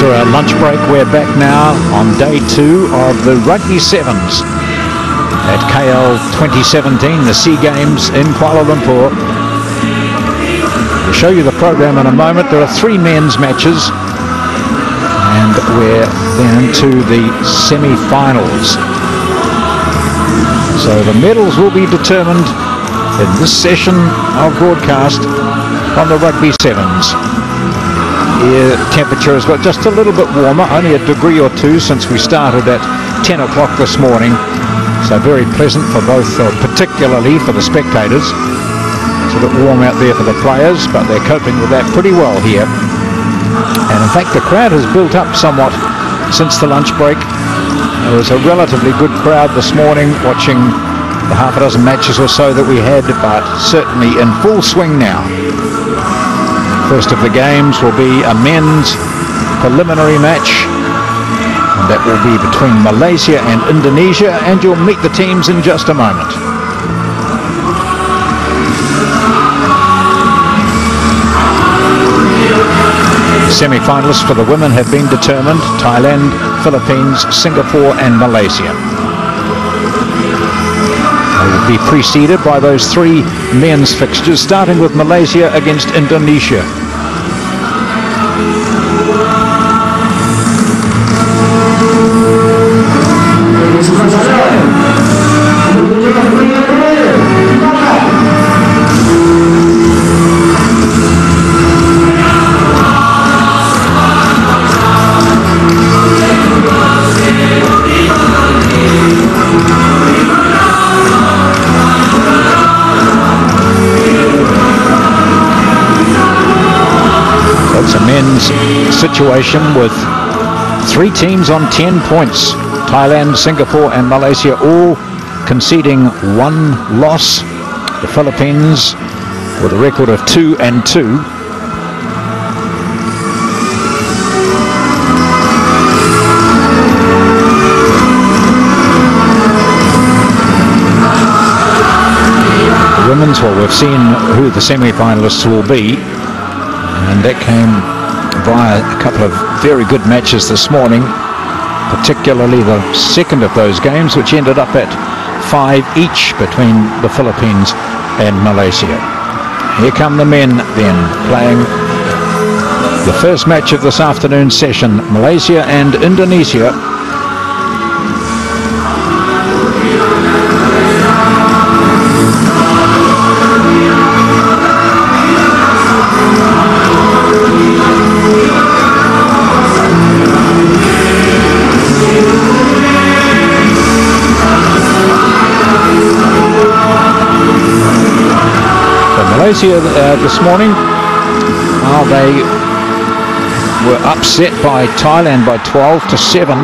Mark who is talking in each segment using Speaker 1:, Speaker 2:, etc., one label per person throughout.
Speaker 1: After a lunch break, we're back now on day 2 of the Rugby Sevens at KL 2017, the SEA Games in Kuala Lumpur. We'll show you the program in a moment. There are 3 men's matches, and we're then to the semi-finals. So the medals will be determined in this session of broadcast on the Rugby Sevens. Air temperature has got just a little bit warmer, only a degree or 2 since we started at 10 o'clock this morning. So very pleasant for both, particularly for the spectators. It's a bit warm out there for the players, but they're coping with that pretty well here. And in fact, the crowd has built up somewhat since the lunch break. There was a relatively good crowd this morning watching the half a dozen matches or so that we had, but certainly in full swing now. First of the games will be a men's preliminary match, and that will be between Malaysia and Indonesia, and you'll meet the teams in just a moment. Semi-finalists for the women have been determined: Thailand, Philippines, Singapore and Malaysia. They will be preceded by those 3 men's fixtures, starting with Malaysia against Indonesia. Men's situation with 3 teams on 10 points. Thailand, Singapore and Malaysia all conceding 1 loss. The Philippines with a record of 2-2. The women's, well, we've seen who the semi-finalists will be, and that came via a couple of very good matches this morning, particularly the second of those games, which ended up at 5 each between the Philippines and Malaysia. Here come the men then, playing the first match of this afternoon session, Malaysia and Indonesia. Malaysia this morning, they were upset by Thailand by 12-7.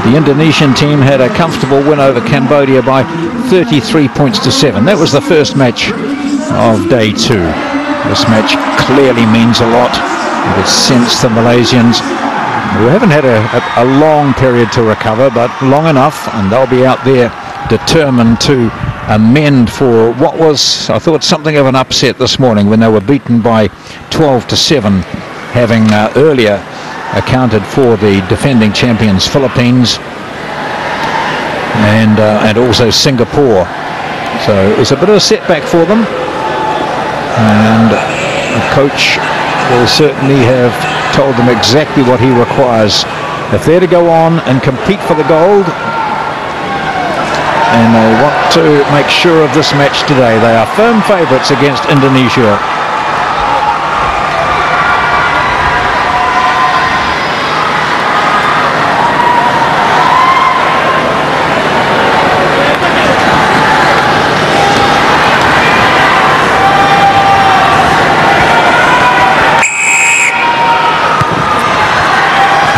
Speaker 1: The Indonesian team had a comfortable win over Cambodia by 33 points to 7. That was the first match of day 2. This match clearly means a lot. You could sense the Malaysians, who haven't had a long period to recover, but long enough, and they'll be out there determined to amend for what was, I thought, something of an upset this morning when they were beaten by 12-7, having earlier accounted for the defending champions Philippines and also Singapore. So it was a bit of a setback for them, and the coach will certainly have told them exactly what he requires if they're to go on and compete for the gold. And they want to make sure of this match today. They are firm favourites against Indonesia.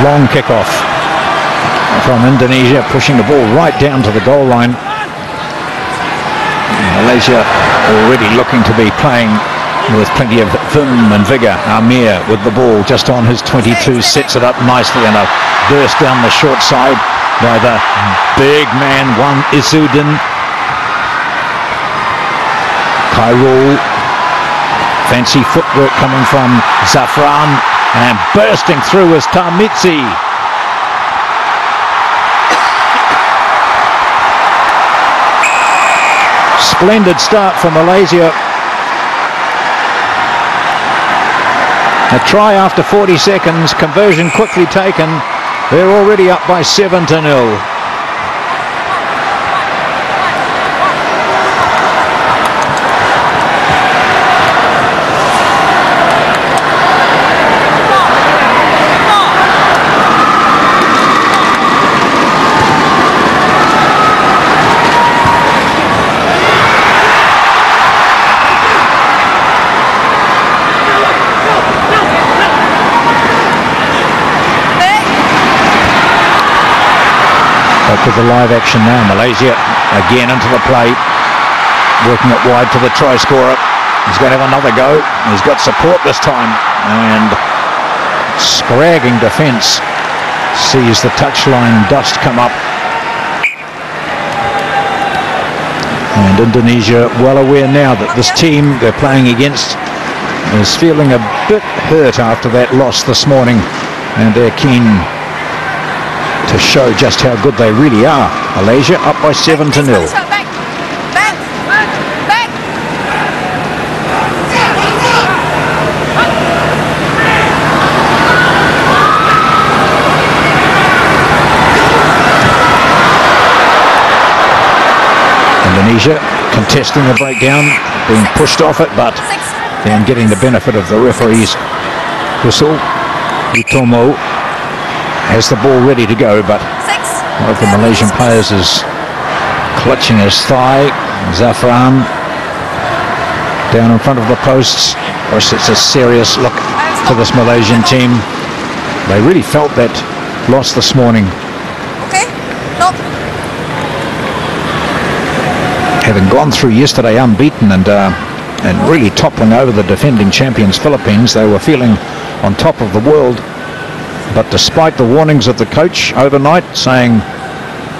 Speaker 1: Long kickoff from Indonesia, pushing the ball right down to the goal line. Malaysia already looking to be playing with plenty of vim and vigour. Amir with the ball just on his 22, sets it up nicely, and a burst down the short side by the big man, Wan Isuddin. Khairul, fancy footwork coming from Zafran. And bursting through is Tamitsi. Splendid start for Malaysia. A try after 40 seconds, conversion quickly taken. They're already up by 7-0. With the live action now, Malaysia again into the play, working it wide to the try scorer. He's going to have another go. He's got support this time, and scragging defence sees the touchline dust come up. And Indonesia well aware now that this team they're playing against is feeling a bit hurt after that loss this morning, and they're keen to show just how good they really are. Malaysia up by 7-0. Indonesia contesting the breakdown, being pushed off it, but then getting the benefit of the referee's whistle. Utomo has the ball ready to go, but one of the Malaysian players is clutching his thigh. Zafran down in front of the posts. Of course, it's a serious look to this Malaysian team. They really felt that loss this morning. Having gone through yesterday unbeaten and really toppling over the defending champions Philippines, they were feeling on top of the world. But despite the warnings of the coach overnight saying,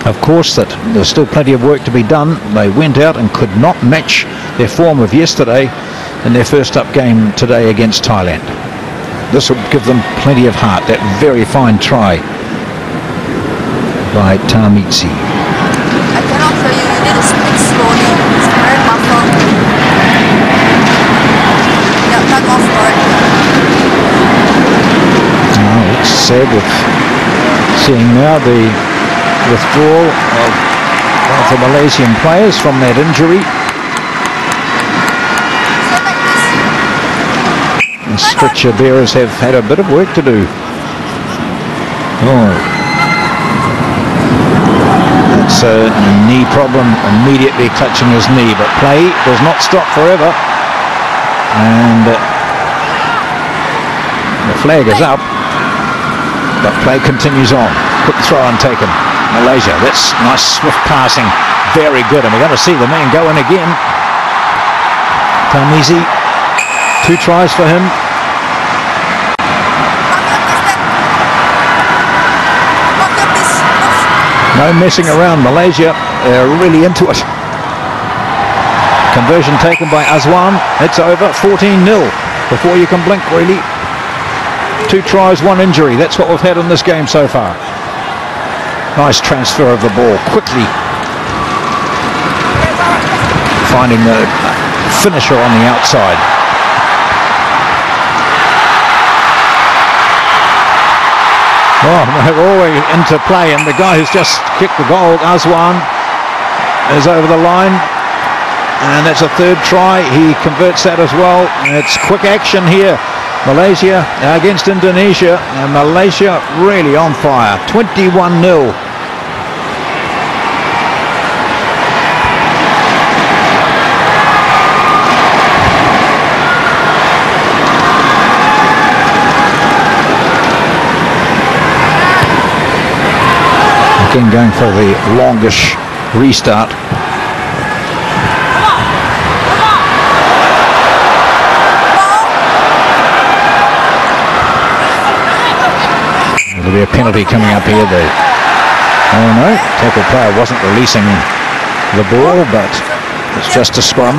Speaker 1: of course, that there's still plenty of work to be done, they went out and could not match their form of yesterday in their first up game today against Thailand. This will give them plenty of heart. That very fine try by Tamitsi.
Speaker 2: I cannot hear you. You need to speak slowly. It's very muffled. Yeah, cut off word.
Speaker 1: It's sad with seeing now the withdrawal of one of the Malaysian players from that injury. The stretcher bearers have had a bit of work to do. Oh, that's a knee problem, immediately clutching his knee, but play does not stop forever, and the flag is up. But play continues on. Quick throw untaken. Malaysia, that's nice swift passing. Very good. And we're going to see the man go in again. Tamitsi, 2 tries for him. No messing around. Malaysia, they're really into it. Conversion taken by Azwan. It's over. 14-0 before you can blink, really. 2 tries, 1 injury. That's what we've had in this game so far. Nice transfer of the ball quickly. Finding the finisher on the outside. Oh, they're always into play, and the guy who's just kicked the goal, Azwan, is over the line. And that's a 3rd try. He converts that as well. And it's quick action here. Malaysia against Indonesia, and Malaysia really on fire. 21-0. Again going for the longish restart. There'll be a penalty coming up here. Oh no, tackle player wasn't releasing the ball, but it's just a scrum.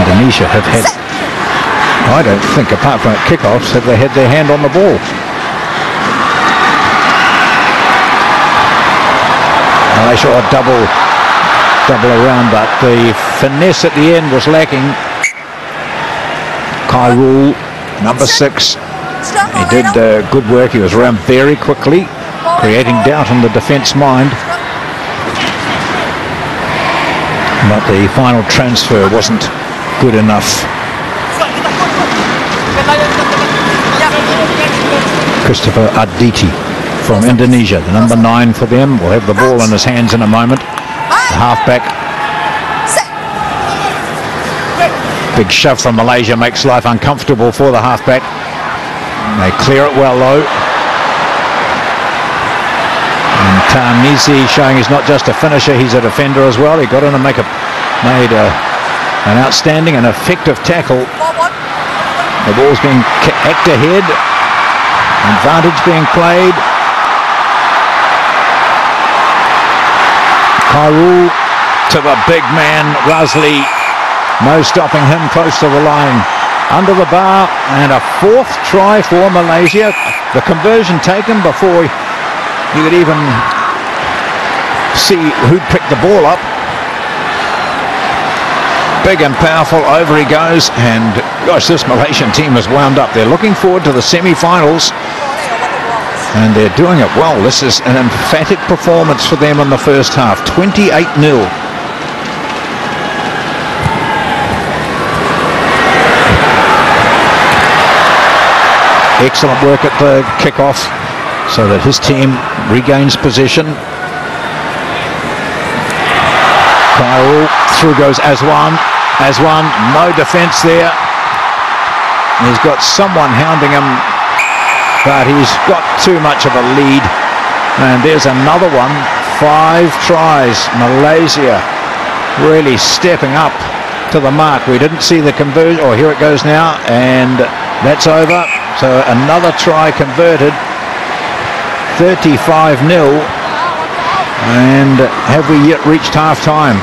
Speaker 1: Indonesia have had, I don't think, apart from at kickoffs, have they had their hand on the ball. Malaysia are double around, but the finesse at the end was lacking. Khairul, number 6, he did good work. He was around very quickly, creating doubt in the defence mind. But the final transfer wasn't good enough. Christopher Aditi from Indonesia, the number 9 for them, will have the ball in his hands in a moment. The halfback. Big shove from Malaysia makes life uncomfortable for the halfback. They clear it well though. And Tarmizi showing he's not just a finisher, he's a defender as well. He got in and made an outstanding and effective tackle. The ball's being kicked ahead. Advantage being played. Khairul to the big man, Razli. No stopping him, close to the line. Under the bar, and a 4th try for Malaysia. The conversion taken before you could even see who'd picked the ball up. Big and powerful, over he goes, and gosh, this Malaysian team is wound up. They're looking forward to the semi-finals, and they're doing it well. This is an emphatic performance for them in the first half, 28-0. Excellent work at the kickoff, so that his team regains possession. Khairul, through goes Aswan, no defence there. He's got someone hounding him, but he's got too much of a lead. And there's another one, 5 tries. Malaysia really stepping up to the mark. We didn't see the conversion, here it goes now, and that's over. So another try converted, 35-0. And have we yet reached half-time?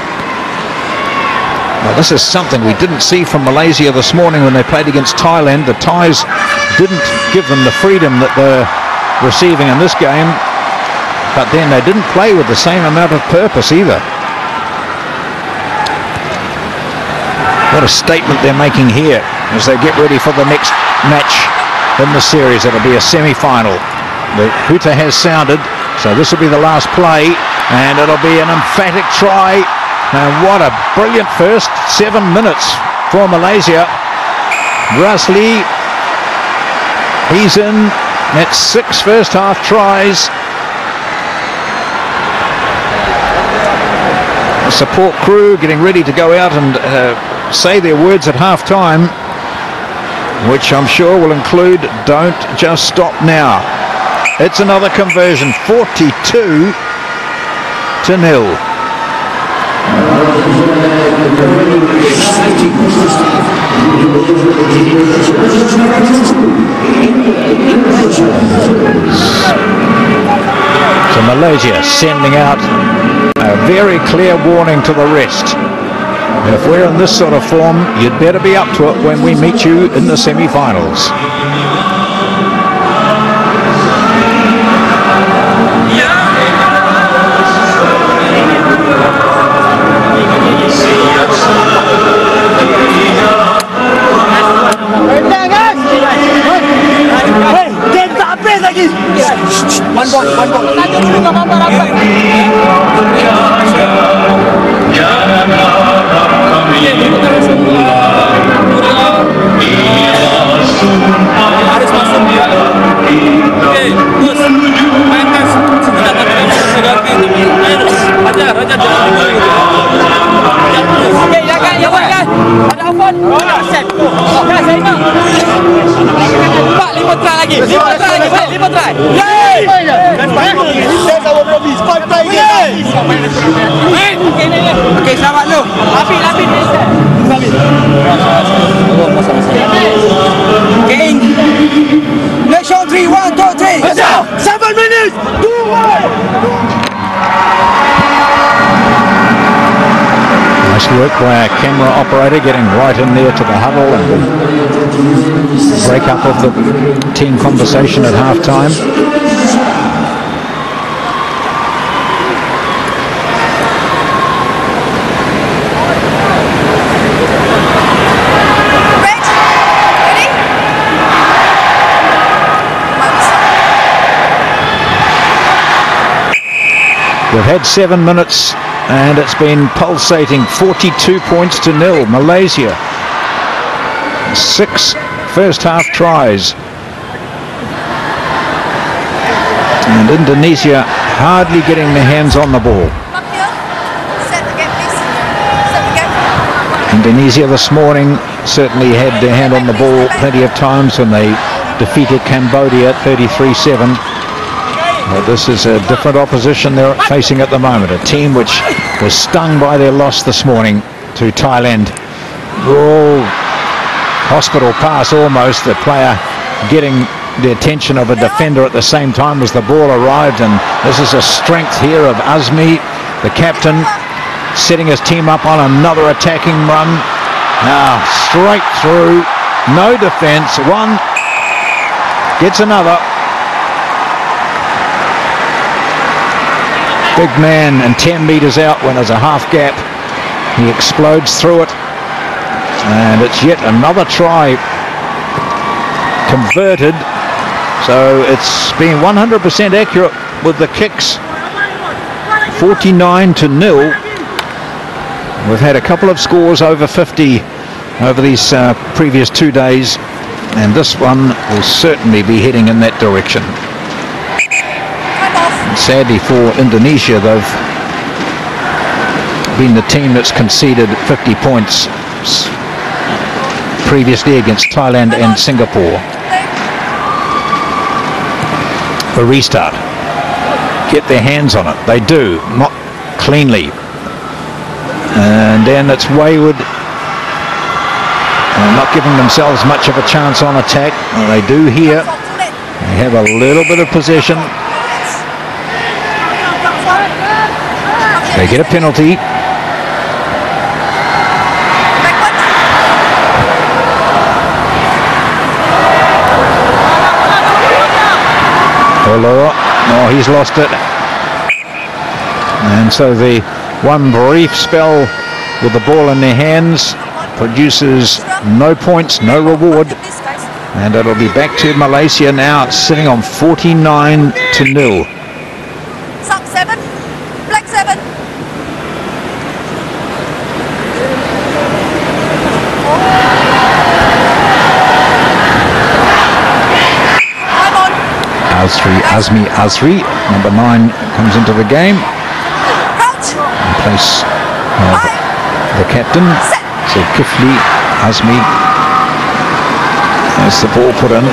Speaker 1: Well, this is something we didn't see from Malaysia this morning when they played against Thailand. The Thais didn't give them the freedom that they're receiving in this game, but then they didn't play with the same amount of purpose either. What a statement they're making here as they get ready for the next match in the series. It'll be a semi-final. The hooter has sounded, so this will be the last play, and it'll be an emphatic try. And what a brilliant first 7 minutes for Malaysia. Razli, he's in. That's 6 first half tries. The support crew getting ready to go out and say their words at half time, which I'm sure will include "Don't just stop now." It's another conversion, 42-0. So Malaysia sending out a very clear warning to the rest. If we're in this sort of form, you'd better be up to it when we meet you in the semi-finals.
Speaker 3: One ball. Harus masuk dia. Oke, terus mainkan sebentar ganti Raja jangan gitu. Oke, ya kan. Ada Afan. Set. Oke, saya ingat. 5 try lagi. 5 try. Yeay! Dan saya sama Rugby. 5 try again. Okey, selamat lu. Lapin. Okay. Next shot 3, 1, 2, 3. 7 minutes. 2-1.
Speaker 1: Nice work by our camera operator, getting right in there to the huddle and break up of the team conversation at half-time. We've had 7 minutes and it's been pulsating, 42 points to 0. Malaysia, 6 first half tries. And Indonesia hardly getting their hands on the ball. Indonesia this morning certainly had their hand on the ball plenty of times when they defeated Cambodia at 33-7. But this is a different opposition they're facing at the moment. A team which was stung by their loss this morning to Thailand. Oh, hospital pass almost. The player getting the attention of a defender at the same time as the ball arrived. And this is a strength here of Azmi, the captain, setting his team up on another attacking run. Now straight through, no defence. One gets another. Big man and 10 metres out when there's a half gap. He explodes through it. And it's yet another try converted. So it's been 100% accurate with the kicks. 49-0. We've had a couple of scores over 50 over these previous 2 days. And this one will certainly be heading in that direction. Sadly for Indonesia, they've been the team that's conceded 50 points previously against Thailand and Singapore. The restart. Get their hands on it. They do, not cleanly. And then it's wayward. Not giving themselves much of a chance on attack. Well, they do here. They have a little bit of possession. They get a penalty. Oh, he's lost it. And so the one brief spell with the ball in their hands produces no points, no reward. And it'll be back to Malaysia now. It's sitting on 49-0.
Speaker 2: Sock 7, black 7. Azmi, number 9, comes into the game. In place of the captain. So Kifli, Azmi. There's the ball put in.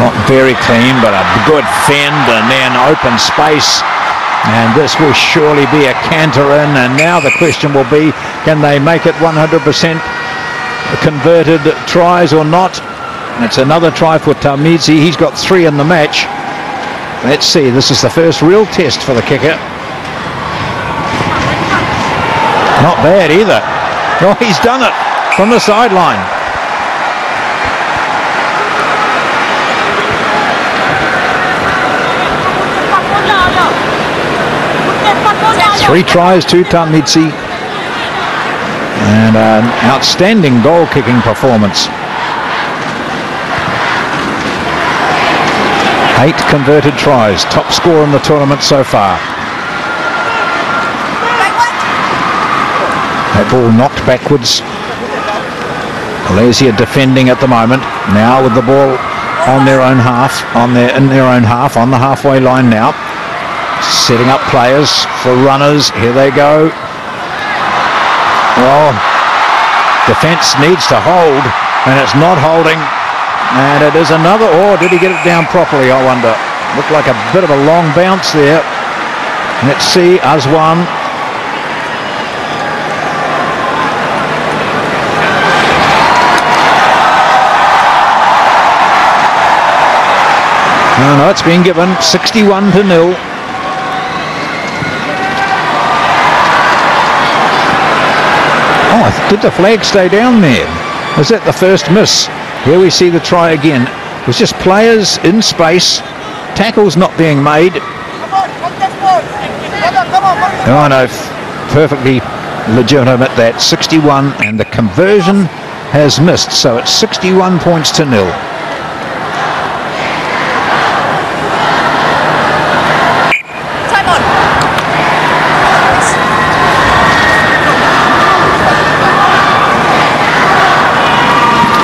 Speaker 2: Not very clean, but a good fend and then open space. And this will surely be a canter in. And now the question will be, can they make it 100% converted tries or not? It's another try for Tarmizi. He's got 3 in the match. Let's see, this is the first real test for the kicker. Not bad either. Oh, he's done it from the sideline. Three tries to Tarmizi. And an outstanding goal kicking performance. 8 converted tries, top score in the tournament so far. That ball knocked backwards. Malaysia defending at the moment. Now with the ball on their own half, on the halfway line now. Setting up players for runners. Here they go. Oh, defence needs to hold, and it's not holding. And it is another, oh, did he get it down properly, I wonder? Looked like a bit of a long bounce there. Let's see, Azwan. No, it's been given, 61-0.
Speaker 1: Did the flag stay down there? Was that the first miss? Here we see the try again. It was just players in space, tackles not being made. Oh no, perfectly legitimate that. 61, and the conversion has missed, so it's 61 points to 0.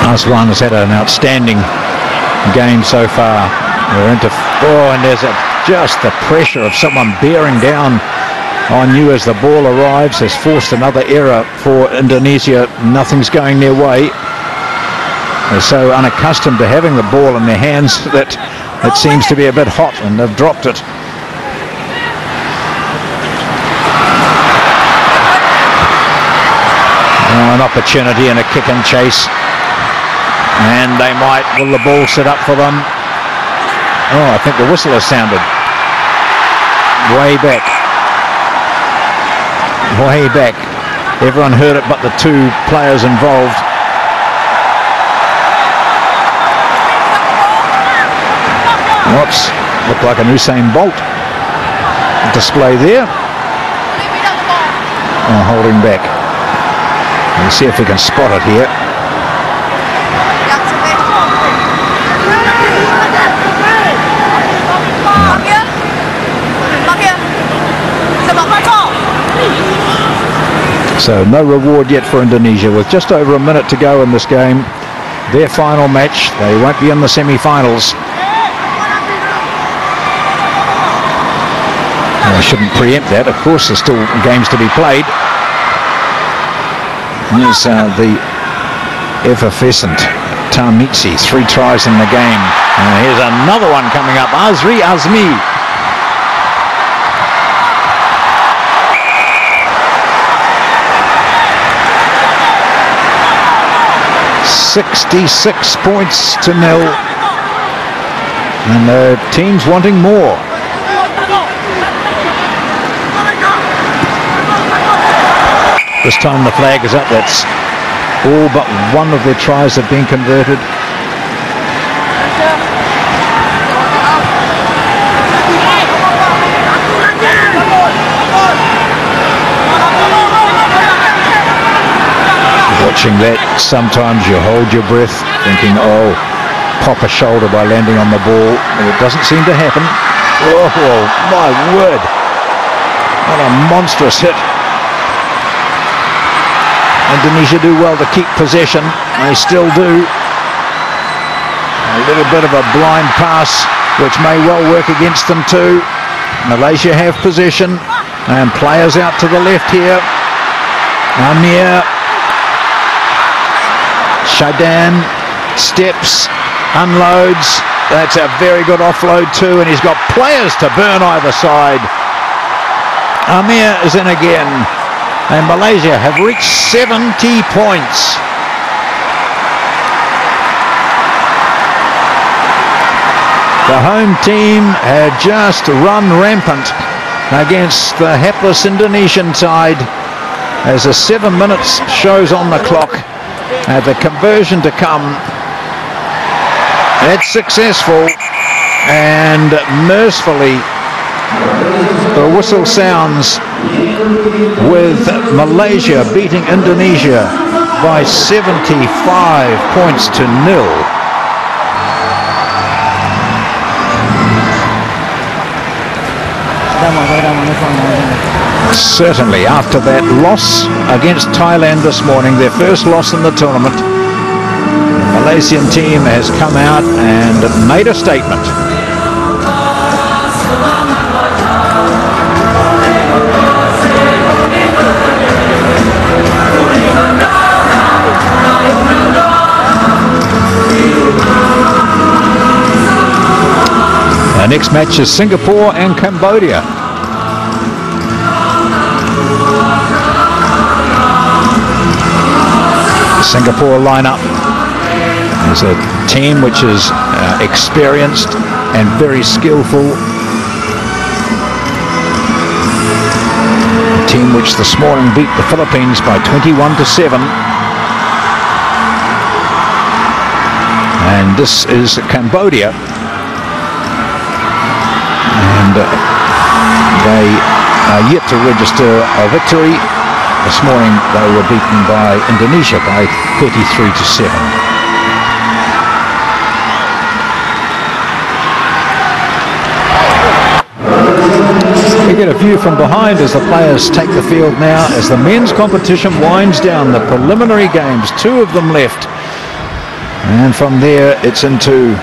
Speaker 1: Aswan has had an outstanding game so far. We're into and there's just the pressure of someone bearing down on you as the ball arrives has forced another error for Indonesia. Nothing's going their way. They're so unaccustomed to having the ball in their hands that it seems to be a bit hot, and they've dropped it. An opportunity and a kick and chase. And they might, will the ball sit up for them? Oh, I think the whistle has sounded. Way back. Way back. Everyone heard it but the two players involved. Whoops, looked like an Usain Bolt display there. Oh, holding back. We'll see if we can spot it here. So no reward yet for Indonesia, with just over a minute to go in this game. Their final match. They won't be in the semi-finals. I shouldn't preempt that. Of course, there's still games to be played. Here's the effervescent Tarmitsi, 3 tries in the game. Here's another one coming up, Azri Azmi. $66 points to 0, and the team's wanting more. This time the flag is up. That's all but one of their tries have been converted. Watching that, sometimes you hold your breath thinking, oh, pop a shoulder by landing on the ball, and it doesn't seem to happen. Oh my word, what a monstrous hit. Indonesia do well to keep possession. They still do. A little bit of a blind pass, which may well work against them too. Malaysia have possession, and players out to the left here. Amir, Shadan steps, unloads. That's a very good offload too, and he's got players to burn either side. Amir is in again, and Malaysia have reached 70 points. The home team had just run rampant against the hapless Indonesian side as the 7 minutes shows on the clock. The conversion to come. It's successful, and mercifully the whistle sounds with Malaysia beating Indonesia by 75 points to 0. Certainly, after that loss against Thailand this morning, their first loss in the tournament, the Malaysian team has come out and made a statement. Our next match is Singapore and Cambodia. Singapore lineup is a team which is experienced and very skillful. A
Speaker 2: team which this morning beat the Philippines by 21-7. And this is Cambodia. And they are yet to register a victory. This morning they were beaten by Indonesia by 33-7. We get a view from behind as the players take the field now as the men's competition winds down. The preliminary games, 2 of them left. And from there it's into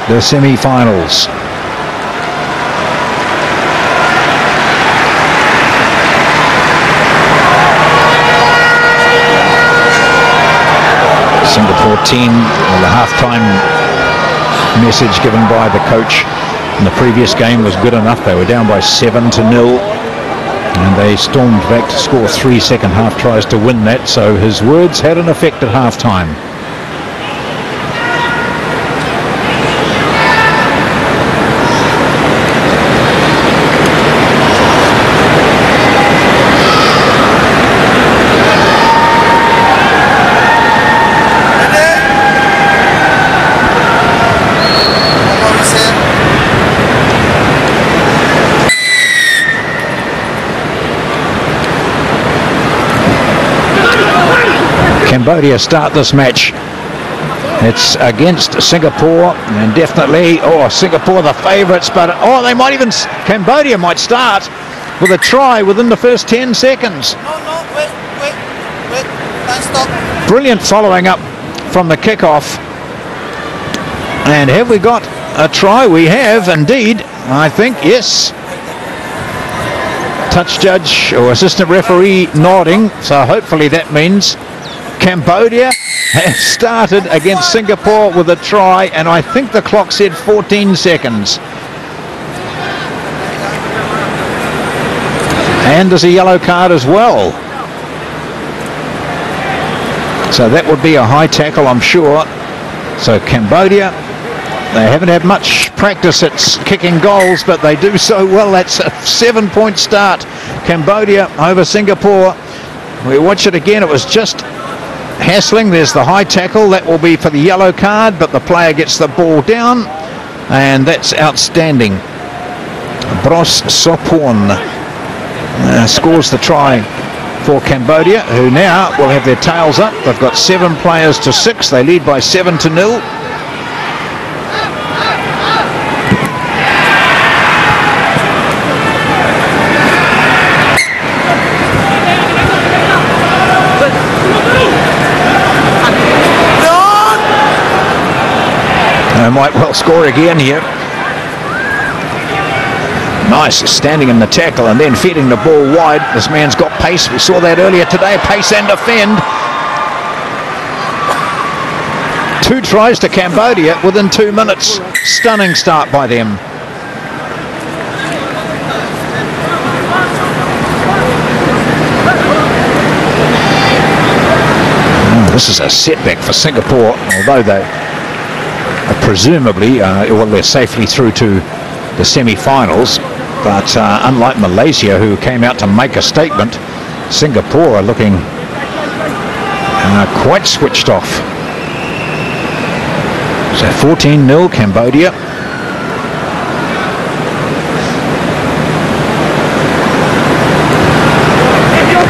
Speaker 2: the semi-finals. Singapore team, well, the half-time message given by the coach in the previous game was good enough. They were down by 7-0 and they stormed back to score 3 second half tries to win that, so his words had an effect at half-time. Cambodia start this match. It's against Singapore, and definitely, Singapore the favourites, but they might even, Cambodia might start with a try within the first 10 seconds.
Speaker 3: Wait, don't stop.
Speaker 2: Brilliant following up from the kickoff. And have we got a try? We have indeed, I think, yes. Touch judge or assistant referee nodding, so hopefully that means Cambodia has started against Singapore with a try, and I think the clock said 14 seconds. And there's a yellow card as well. So that would be a high tackle, I'm sure. So Cambodia, they haven't had much practice at kicking goals, but they do so well. That's a 7-point start. Cambodia over Singapore. We watch it again. It was just hassling. There's the high tackle. That will be for the yellow card, but the player gets the ball down, and that's outstanding. Bros Soporn scores the try for Cambodia, who now will have their tails up. They've got 7 players to 6. They lead by 7-0. They might well score again here. Nice standing in the tackle and then feeding the ball wide. This man's got pace. We saw that earlier today. Pace and defend. 2 tries to Cambodia within 2 minutes. Stunning start by them. This is a setback for Singapore, although they presumably, they're safely through to the semi-finals, but unlike Malaysia, who came out to make a statement, Singapore are looking quite switched off. So 14-0 Cambodia.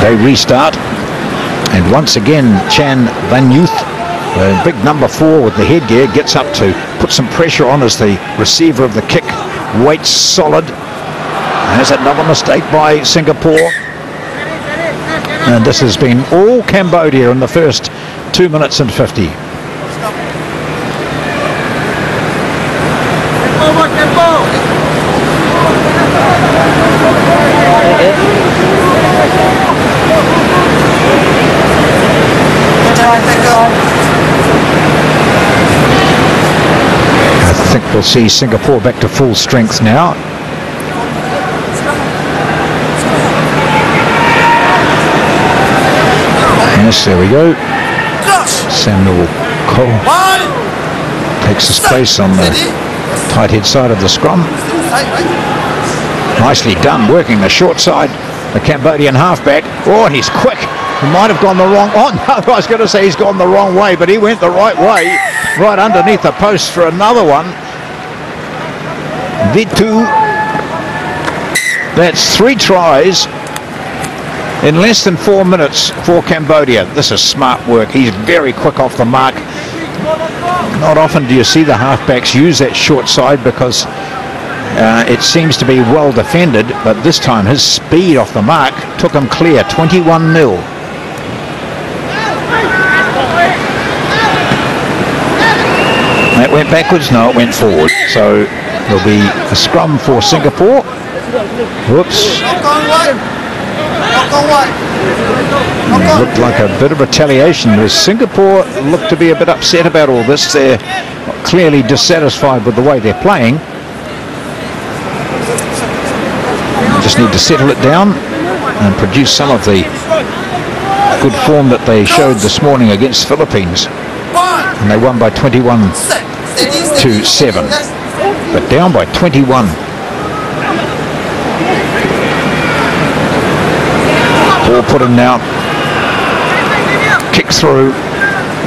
Speaker 2: They restart, and once again Chan Van Youth, the big number 4 with the headgear, gets up to put some pressure on as the receiver of the kick waits solid. There's another mistake by Singapore. And this has been all Cambodia in the first 2 minutes and 50. I think we'll see Singapore back to full strength now. Yes, there we go. Samuel Cole takes his place on the tight head side of the scrum. Nicely done, working the short side the Cambodian halfback. Oh, and he's quick. He might have gone the wrong... Oh, no, I was going to say he's gone the wrong way, but he went the right way, right underneath the post for another one. Vitu. That's 3 tries in less than 4 minutes for Cambodia. This is smart work. He's very quick off the mark. Not often do you see the halfbacks use that short side because it seems to be well defended, but this time his speed off the mark took him clear. 21-0. That went backwards? No, it went forward. So there'll be a scrum for Singapore. Whoops. It looked like a bit of retaliation. Singapore looked to be a bit upset about all this. They're clearly dissatisfied with the way they're playing. Just need to settle it down and produce some of the good form that they showed this morning against Philippines. And they won by 21-7, but down by 21. Ball put him now. Kick through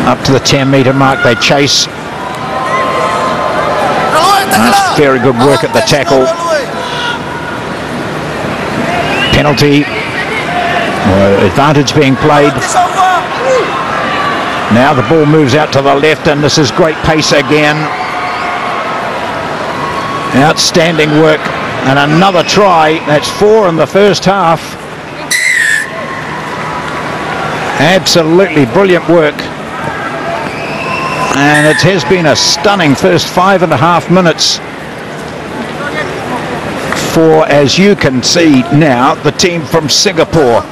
Speaker 2: up to the 10-metre mark. They chase. That's very good work at the tackle. Penalty. Advantage being played. Now the ball moves out to the left, and this is great pace again. Outstanding work, and another try. That's 4 in the first half. Absolutely brilliant work. And it has been a stunning first 5.5 minutes for, as you can see now, the team from Singapore.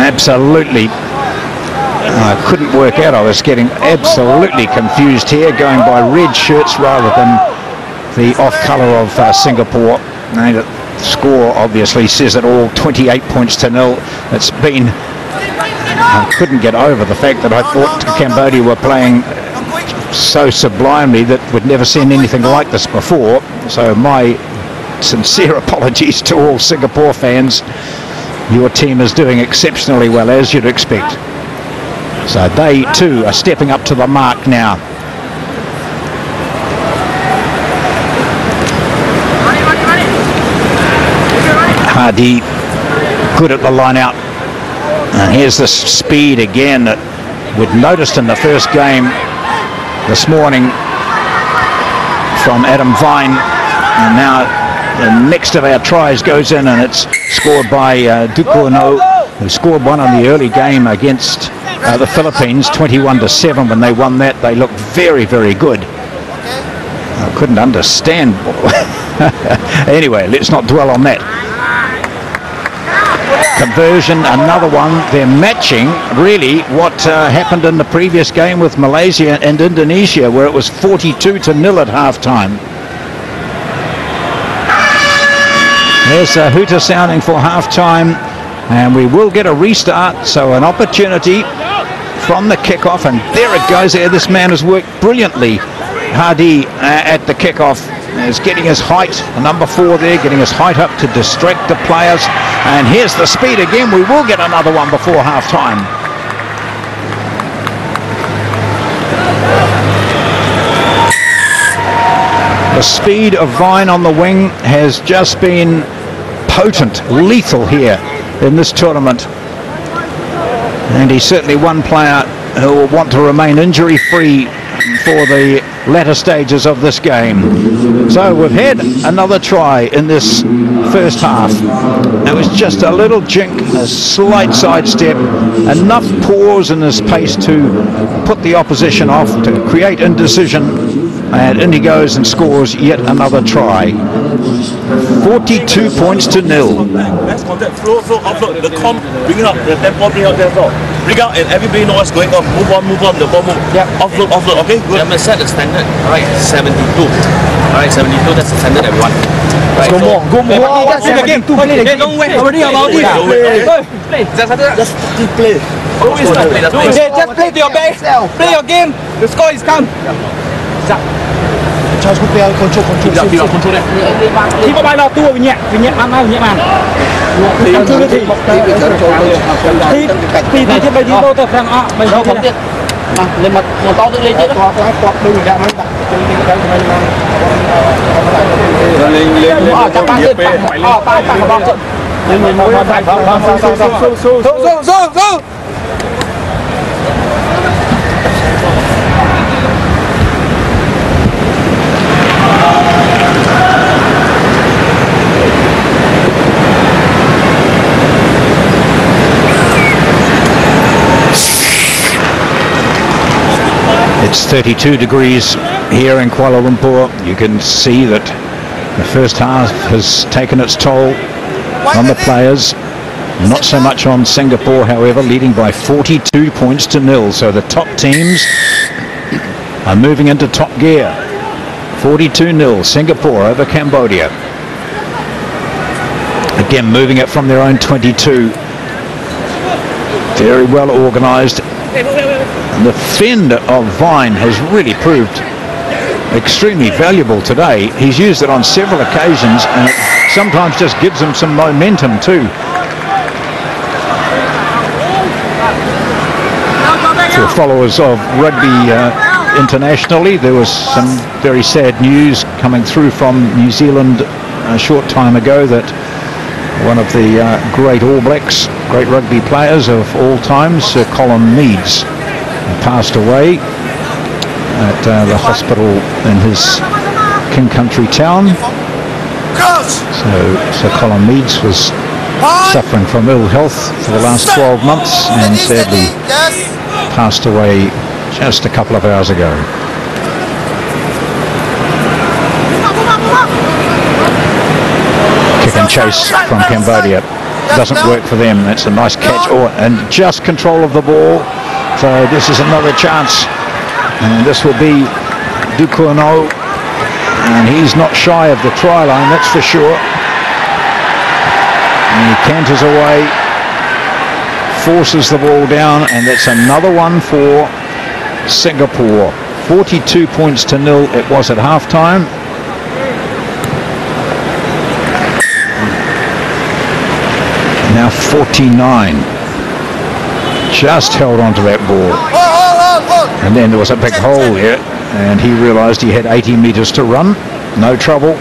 Speaker 2: Absolutely. I couldn't work out. I was getting absolutely confused here, going by red shirts rather than the off colour of Singapore. And the score obviously says it all, 28 points to 0. It's been... I couldn't get over the fact that I thought Cambodia were playing so sublimely that we'd never seen anything like this before. So my sincere apologies to all Singapore fans. Your team is doing exceptionally well, as you'd expect. So they too are stepping up to the mark now. Hardy, good at the line out. And here's the speed again that we'd noticed in the first game this morning from Adam Vine. And now the next of our tries goes in, and it's scored by Dukono, who scored one in the early game against the Philippines, 21-7. When they won that, they looked very, very good. I couldn't understand. Anyway, let's not dwell on that. Conversion, another one. They're matching really what happened in the previous game with Malaysia and Indonesia, where it was 42-0 at halftime. There's a hooter sounding for halftime, and we will get a restart. So an opportunity from the kickoff, and there it goes. There, this man has worked brilliantly. Hardy at the kickoff is getting his height, number 4 there, getting his height up to distract the players. And here's the speed again. We will get another one before half-time. The speed of Vine on the wing has just been potent, lethal here in this tournament. And he's certainly one player who will want to remain injury-free for the latter stages of this game. So we've had another try in this first half. It was just a little jink, a slight sidestep, enough pause in his pace to put the opposition off, to create indecision, and in he goes and scores yet another try. 42 points to 0.
Speaker 3: Let's contact flow, offload, the comp, bring it up, the tempo, bring out the floor. Bring out and everybody knows what's going on. Move on, the ball move. Yep. Offload, okay? Good.
Speaker 4: I'm set the standard. Alright, 72. Alright, 72, that's the standard, everyone. Right,
Speaker 3: Go more.
Speaker 4: Play the game. Hey, don't wait. Already about it. Play. Just play. Always play. Just play to your base. Play your game. The score is come. Thì có bài nào tua với nhẹ ăn nào nhẹ màn. Thì bây giờ đâu ta sang bây giờ không biết. Lên mặt to tự lên chứ.
Speaker 2: It's 32 degrees here in Kuala Lumpur. You can see that the first half has taken its toll on the players. Not so much on Singapore, however, leading by 42 points to 0. So the top teams are moving into top gear. 42-0, Singapore over Cambodia. Again, moving it from their own 22. Very well organised. The fend of Vine has really proved extremely valuable today. He's used it on several occasions, and it sometimes just gives him some momentum too. For followers of rugby internationally, there was some very sad news coming through from New Zealand a short time ago that one of the great All Blacks, great rugby players of all time, Sir Colin Meads, passed away at the hospital in his King Country town. So Sir Colin Meads was suffering from ill health for the last 12 months and sadly passed away just a couple of hours ago. Kick and chase from Cambodia doesn't work for them. That's a nice catch, and just control of the ball. So this is another chance, and this will be Dukurno, and he's not shy of the try line, that's for sure. And he canters away, forces the ball down, and that's another one for Singapore. 42 points to 0 it was at half-time. Now 49. Just held onto that ball, and then there was a big hole here, and he realised he had 80 metres to run. No trouble.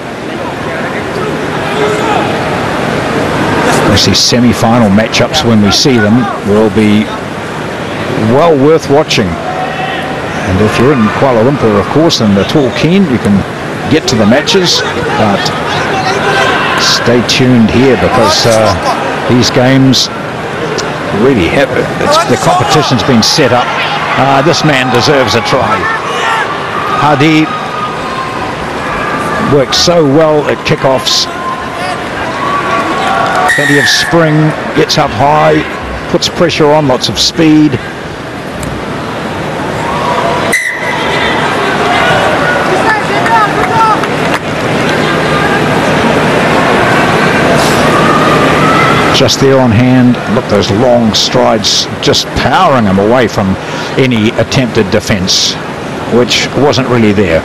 Speaker 2: These semi-final matchups, when we see them, will be well worth watching. And if you're in Kuala Lumpur, of course, and at all keen, you can get to the matches, but stay tuned here because these games really have the competition's been set up. This man deserves a try. Hadi works so well at kickoffs. Plenty of spring, gets up high, puts pressure on, lots of speed. Just there on hand. Look, those long strides, just powering him away from any attempted defence, which wasn't really there.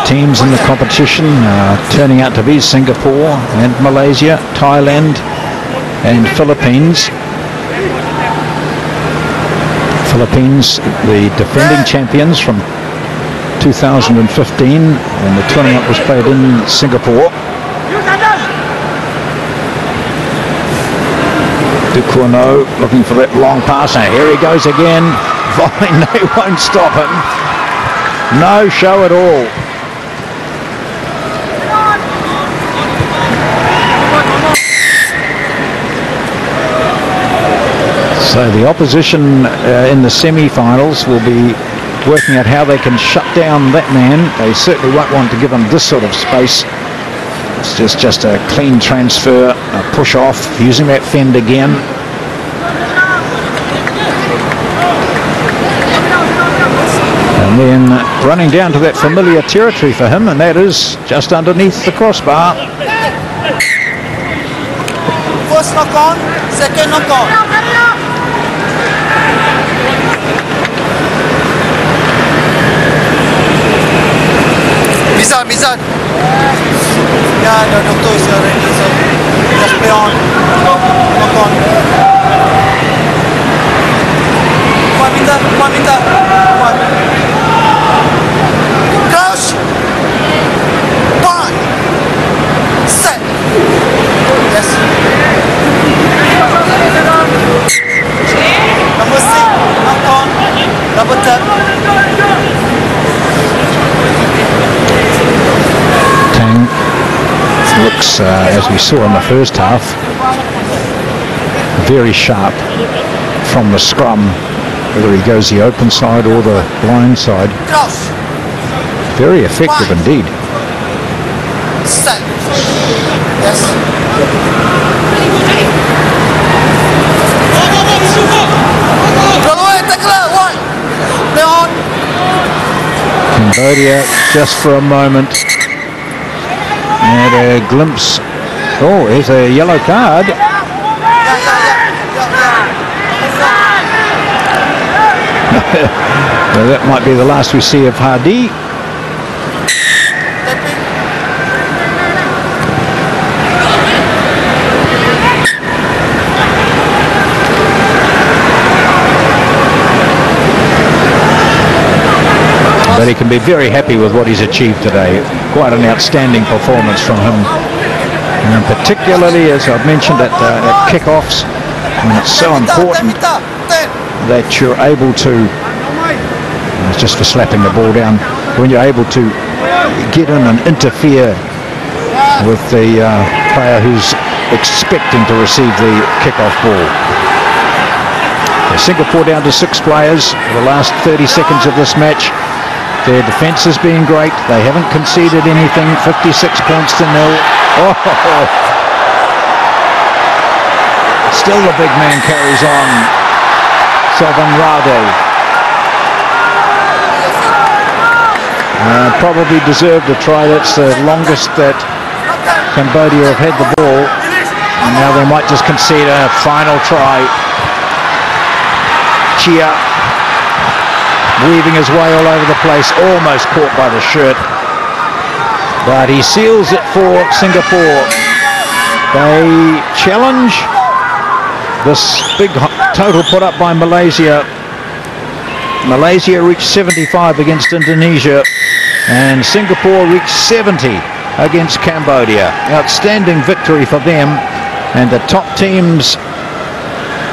Speaker 2: Teams in the competition turning out to be Singapore and Malaysia, Thailand and Philippines. Philippines, the defending champions from 2015, and the tournament was played in Singapore. Dukurno looking for that long pass. Now here he goes again. Fine, they won't stop him. No show at all. So the opposition in the semi-finals will be working out how they can shut down that man. They certainly won't want to give him this sort of space. It's just a clean transfer, a push off, using that fend again. And then running down to that familiar territory for him, and that is just underneath the crossbar.
Speaker 4: First knock on, second knock on. Mizan. Yeah, the doctor is already, so just play on. Knock on. One meter. Crouch. One. Set. Yes. Number 6, knock on. Double tap.
Speaker 2: Tang looks, as we saw in the first half, very sharp from the scrum, whether he goes the open side or the blind side. Very effective indeed.
Speaker 4: Set. Yes.
Speaker 2: Cambodia, just for a moment, and a glimpse. Oh, there's a yellow card. Well, that might be the last we see of Hardy. But he can be very happy with what he's achieved today. Quite an outstanding performance from him. And particularly, as I've mentioned, at kick-offs, and it's so important that you're able to, it's just for slapping the ball down, when you're able to get in and interfere with the player who's expecting to receive the kick-off ball. Singapore down to 6 players for the last 30 seconds of this match. Their defence has been great. They haven't conceded anything. 56 points to 0. Oh. Still the big man carries on. Salvan Rade. Probably deserved a try. That's the longest that Cambodia have had the ball. And now they might just concede a final try. Chia weaving his way all over the place, almost caught by the shirt, but he seals it for Singapore. They challenge this big total put up by Malaysia. Malaysia reached 75 against Indonesia, and Singapore reached 70 against Cambodia. Outstanding victory for them, and the top teams,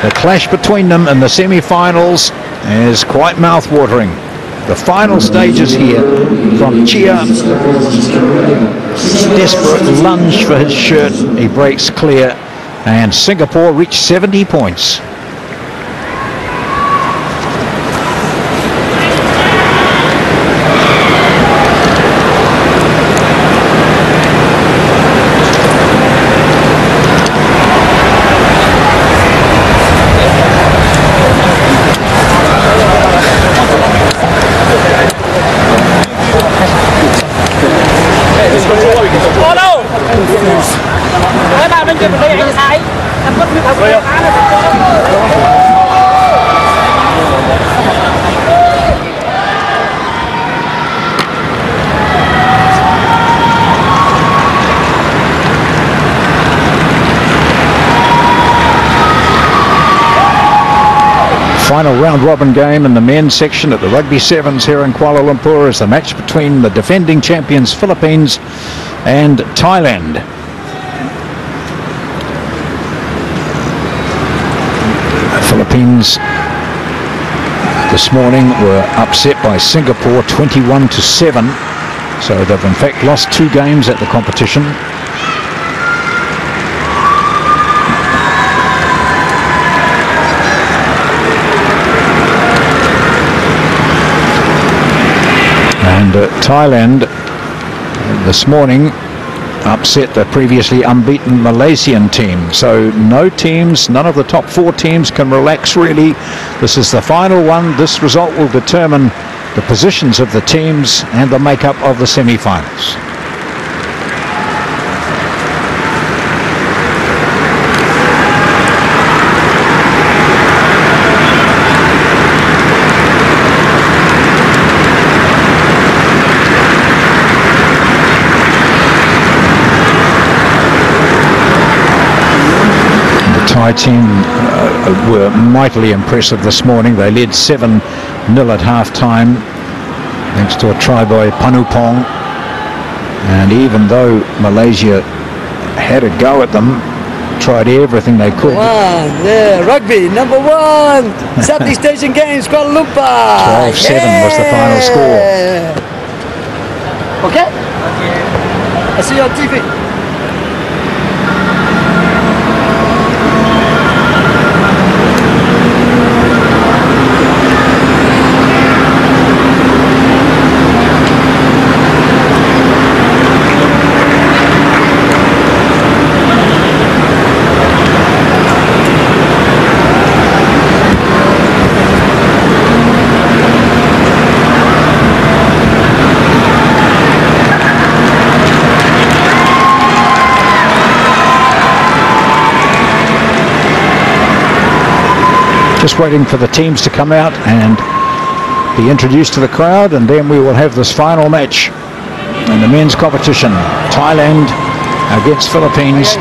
Speaker 2: the clash between them in the semi-finals is quite mouth-watering. The final stages here from Chia. Desperate lunge for his shirt. He breaks clear, and Singapore reached 70 points. Final round-robin game in the men's section at the Rugby Sevens here in Kuala Lumpur is the match between the defending champions Philippines and Thailand. The Philippines this morning were upset by Singapore 21-7, so they've in fact lost 2 games at the competition.
Speaker 1: And Thailand this morning upset the previously unbeaten Malaysian team. So no teams, none of the top 4 teams can relax really. This is the final one. This result will determine the positions of the teams and the makeup of the semi-finals. Thai team were mightily impressive this morning. They led 7-0 at half-time thanks to a try by Panupong. And even though Malaysia had a go at them, tried everything they could.
Speaker 4: Rugby number 1, Southeast Asian Games, Kuala Lumpur.
Speaker 1: 12-7 was the final score.
Speaker 4: Okay? I see you on TV.
Speaker 1: Just waiting for the teams to come out and be introduced to the crowd, and then we will have this final match in the men's competition. Thailand against Philippines.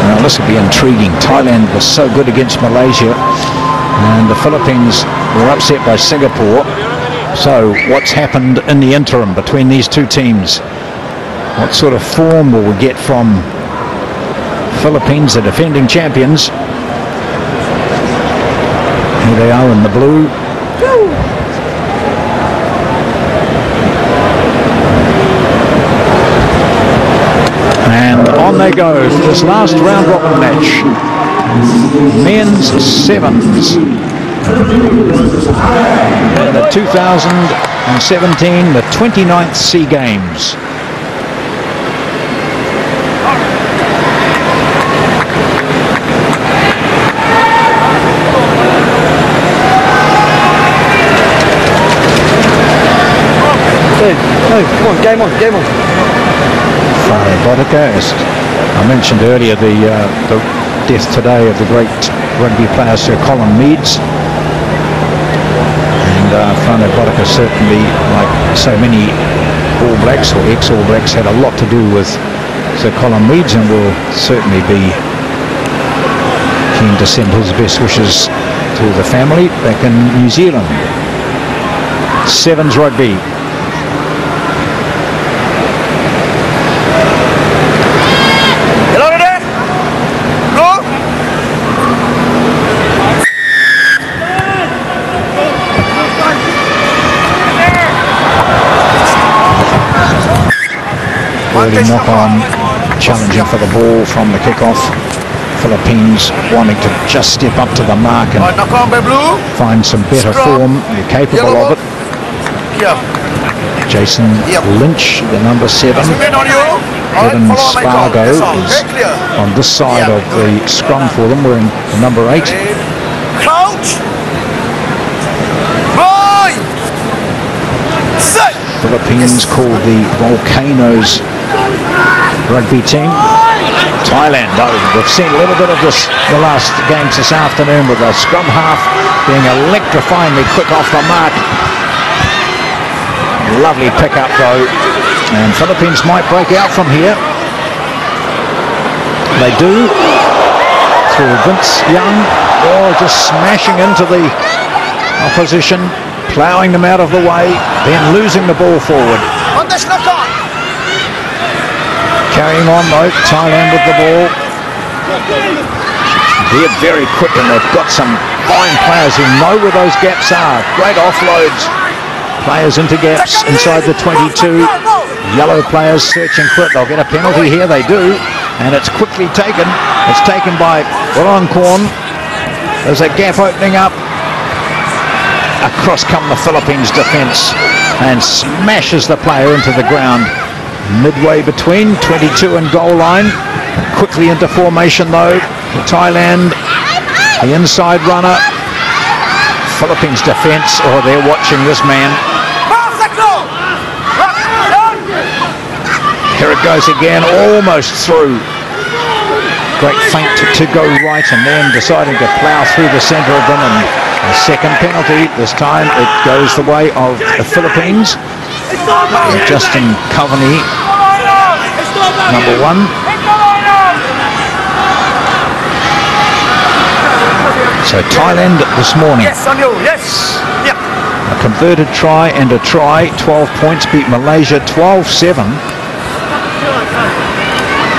Speaker 1: Now this will be intriguing. Thailand was so good against Malaysia, and the Philippines were upset by Singapore. So what's happened in the interim between these two teams? What sort of form will we get from Philippines, the defending champions? Here they are in the blue. And on they go for this last round robin match. Men's sevens. In the 2017, the 29th SEA Games.
Speaker 4: Come on, game on, game on.
Speaker 1: Bodika, as I mentioned earlier, the death today of the great rugby player Sir Colin Meads. And Fane Bodika certainly, like so many All Blacks or ex-All Blacks, had a lot to do with Sir Colin Meads, and will certainly be keen to send his best wishes to the family back in New Zealand. Sevens rugby. Early knock on, challenging for the ball from the kickoff. Philippines wanting to just step up to the mark and find some better form. They're capable of it. Jason Lynch, the number 7. Evan Spargo is on this side of the scrum for them, wearing the number 8. Philippines called the Volcanoes rugby team. Thailand, though, we've seen a little bit of this the last games this afternoon, with the scrum half being electrifyingly quick off the mark. Lovely pick-up, though, and Philippines might break out from here. They do, through Vince Young, just smashing into the opposition, ploughing them out of the way, then losing the ball forward. Carrying on though, Thailand with the ball. They're very quick, and they've got some fine players who know where those gaps are. Great offloads. Players into gaps inside the 22. Yellow players searching for it. They'll get a penalty here, they do. And it's quickly taken. It's taken by Ronkorn. There's a gap opening up.
Speaker 2: across come the Philippines defence and smashes the player into the ground. Midway between 22 and goal line. Quickly into formation though. Thailand, the inside runner. Philippines defence, oh, they're watching this man. Here it goes again, almost through. Great feint to go right and then deciding to plough through the centre of them, and the second penalty. This time it goes the way of the Philippines. Justin Coveney, number 1. So Thailand this morning.
Speaker 4: Yes, on you. Yes. Yeah.
Speaker 2: A converted try and a try. 12 points, beat Malaysia 12-7.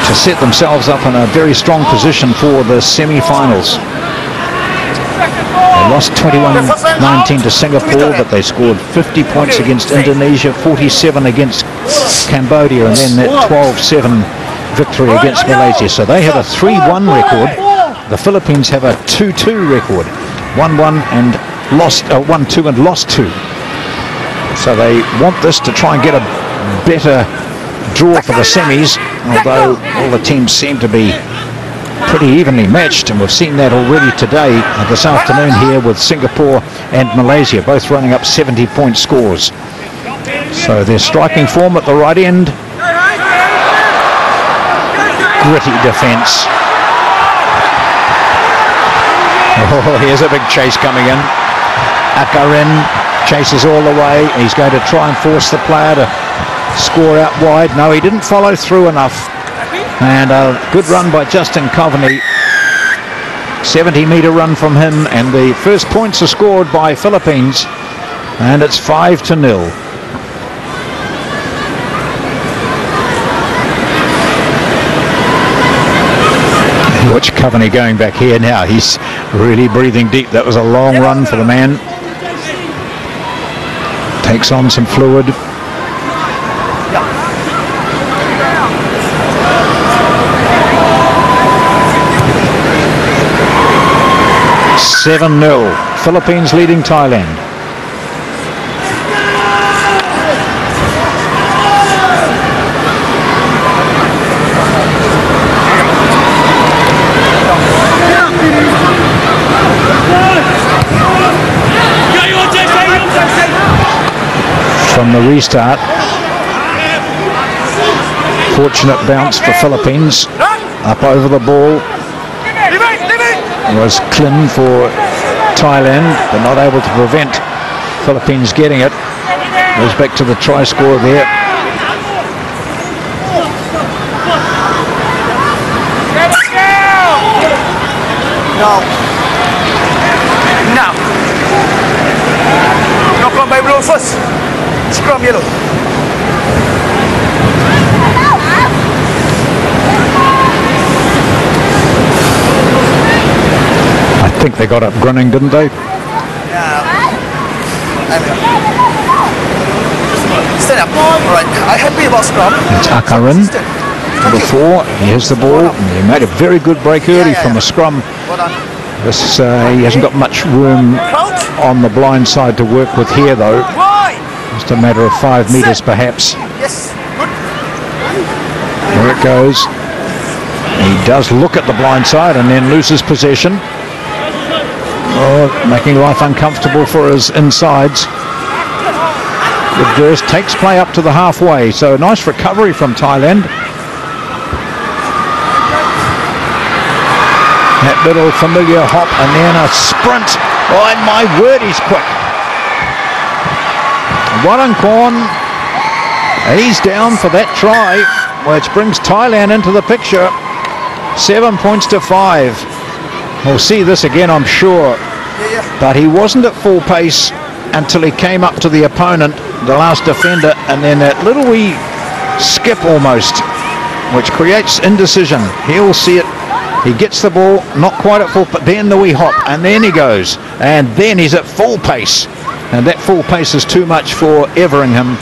Speaker 2: To set themselves up in a very strong position for the semi-finals. They lost 21-19 to Singapore, but they scored 50 points against Indonesia, 47 against Cambodia, and then that 12-7 victory against Malaysia. So they have a 3-1 record. The Philippines have a 2-2 record. 1-1 and lost 1-2 and lost 2. So they want this to try and get a better draw for the semis, although all the teams seem to be pretty evenly matched, and we've seen that already today, this afternoon here, with Singapore and Malaysia both running up 70-point scores. So their striking form at the right end. Gritty defence. Oh, here's a big chase coming in. Akarin chases all the way. He's going to try and force the player to score out wide. No, he didn't follow through enough. And a good run by Justin Coveney. 70-metre run from him, and the first points are scored by Philippines, and it's 5-0. Watch Coveney going back here now. He's really breathing deep. That was a long run for the man. Takes on some fluid. 7-0. Philippines leading Thailand. From the restart. Fortunate bounce for Philippines. Up over the ball was Klin for Thailand, but not able to prevent Philippines getting it. Goes back to the try score there.
Speaker 4: No. Now. Knock on by blue first. Scrum yellow.
Speaker 2: I think they got up grinning, didn't they?
Speaker 4: Yeah. Stand up. All right. I'm happy about scrum.
Speaker 2: It's Akarin. Number 4. He has the ball. He made a very good break early from a scrum.
Speaker 4: Well done.
Speaker 2: This he hasn't got much room on the blind side to work with here, though. Just a matter of 5 metres, perhaps.
Speaker 4: Yes. Good.
Speaker 2: There it goes. He does look at the blind side and then loses possession. Oh, making life uncomfortable for his insides. Good burst, takes play up to the halfway, so nice recovery from Thailand. That little familiar hop and then a sprint. Oh, and my word, he's quick. Warangkorn, he's down for that try, which brings Thailand into the picture. 7 points to 5. We'll see this again, I'm sure. But he wasn't at full pace until he came up to the opponent, the last defender, and then that little wee skip almost, which creates indecision. He'll see it. He gets the ball, not quite at full, but then the wee hop, and then he goes, and then he's at full pace. And that full pace is too much for Everingham.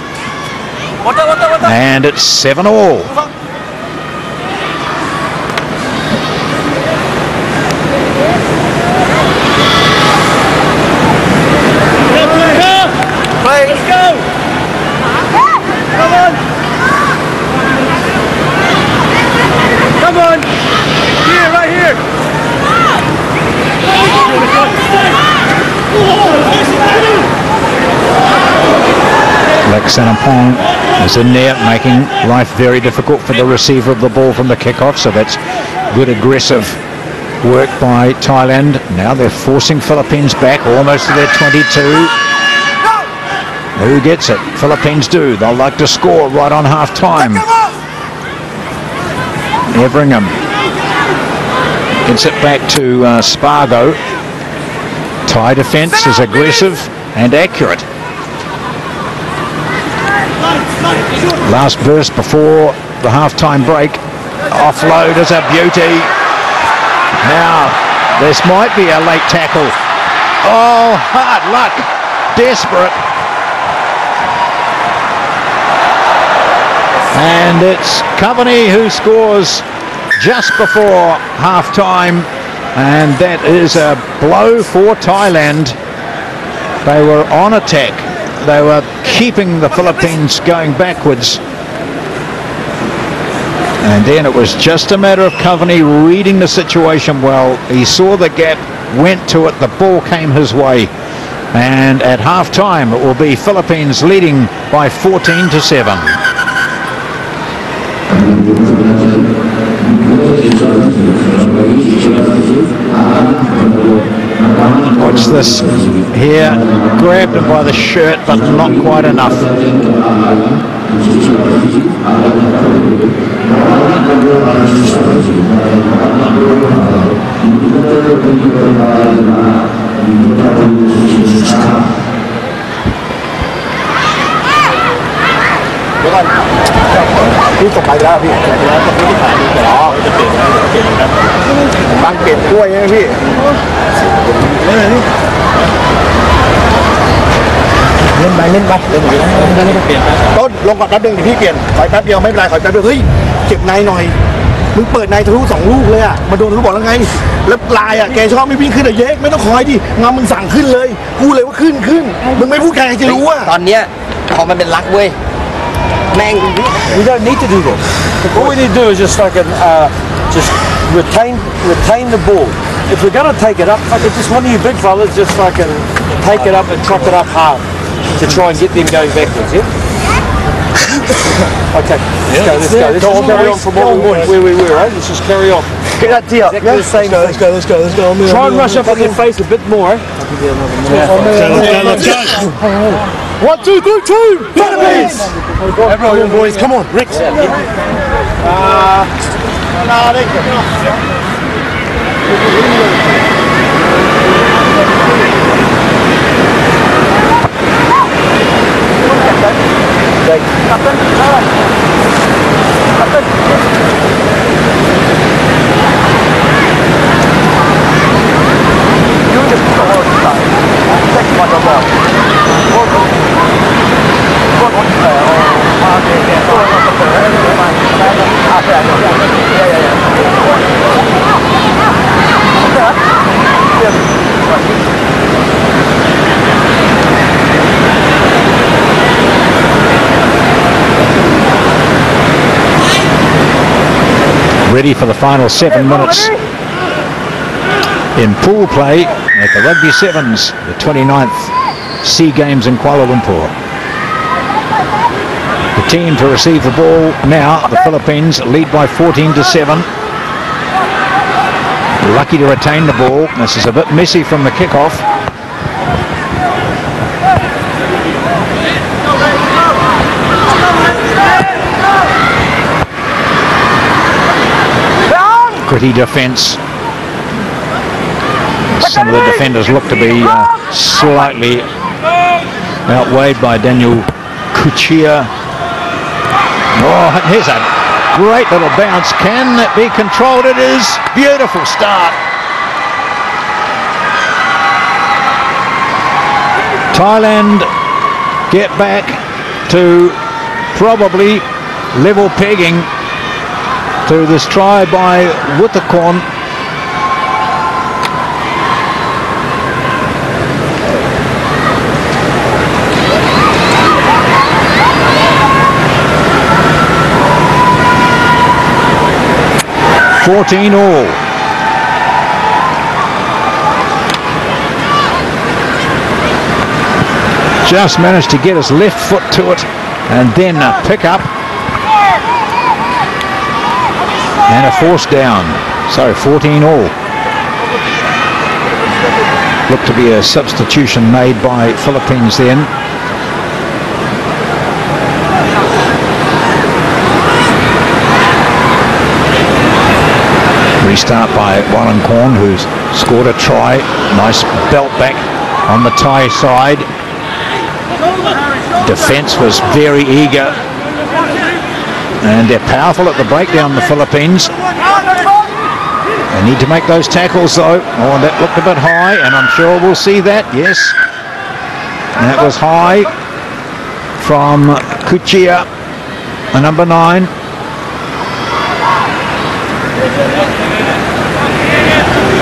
Speaker 2: And it's 7-all. Xanampong is in there, making life very difficult for the receiver of the ball from the kickoff, so that's good aggressive work by Thailand. Now they're forcing Philippines back almost to their 22. Who gets it? Philippines do. They'll like to score right on half-time. Everingham gets it back to Spargo. Thai defence is aggressive and accurate. Last burst before the half-time break. Offload is a beauty. Now, this might be a late tackle. Oh, hard luck. Desperate. And it's Coveney who scores just before half-time. And that is a blow for Thailand. They were on attack. They were keeping the Philippines going backwards. And then it was just a matter of Coveney reading the situation well. He saw the gap, went to it, the ball came his way. And at half-time, it will be Philippines leading by 14-7. Watch this here, grabbed him by the shirt, but not quite enough.
Speaker 4: Đi chụp bài raพี่บางเปลี่ยนกล้วยใช่ไหมพี่เล่นไปต้นลงก่อนแป๊บนึงพี่เปลี่ยนขอแป๊บเดียวไม่เป็นไรขอแป๊บเดียวเฮ้ยเจ็บในหน่อยมึงเปิดในทะลุ2 ลูกเลยอ่ะมาโดนรู้บอกแล้วไงแล้วลายอ่ะแกชอบไม่วิ่งขึ้นแต่เย็กไม่ต้องคอยดิงามึงสั่งขึ้นเลยกูเลยว่าขึ้นมึงไม่พูดใครจะรู้อ่ะตอนเนี้ยพอมันเป็นรักเว้ยwe don't need to do this. What we need to do is just just retain the ball. If we're going to take it up, just one of you big fellas just take it up and chop it up hard to try and get them going backwards. Yeah. Okay. Let's go. Let's just carry on from where we were. Right? Let's just carry on. Get that tee up. Exactly the same. Let's go. Try and rush up on your face a bit more. Let's go. 1, 2, 3, 2! Philippines! Everyone, boys, come on, Rick!
Speaker 2: Ready for the final 7 minutes in pool play at the Rugby Sevens, the 29th SEA Games in Kuala Lumpur. The team to receive the ball now, the Philippines lead by 14-7. Lucky to retain the ball. This is a bit messy from the kickoff. Gritty defence. Some of the defenders look to be slightly outweighed by Daniel Kuchia. Oh, here's a great little bounce. Can it be controlled? It is. Beautiful start. Thailand get back to probably level pegging to this try by Wuthakon. all. Just managed to get his left foot to it, and then a pick up and a force down. So 14 all. Looked to be a substitution made by Philippines then. Restart by Wellington, who's scored a try. Nice belt back on the Thai side. Defence was very eager, and they're powerful at the breakdown, the Philippines. They need to make those tackles though. Oh, that looked a bit high, and I'm sure we'll see that. Yes, that was high from Kuchia, the number 9.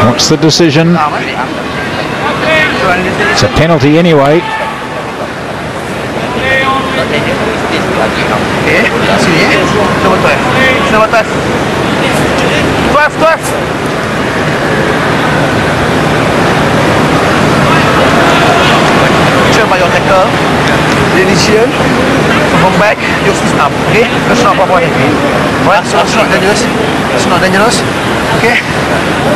Speaker 2: What's the decision? It's a penalty anyway.
Speaker 4: Turn by your tackle. Initial. From back, your fist up. Okay? That's not what I mean. Right? So it's not dangerous. It's not dangerous. Okay?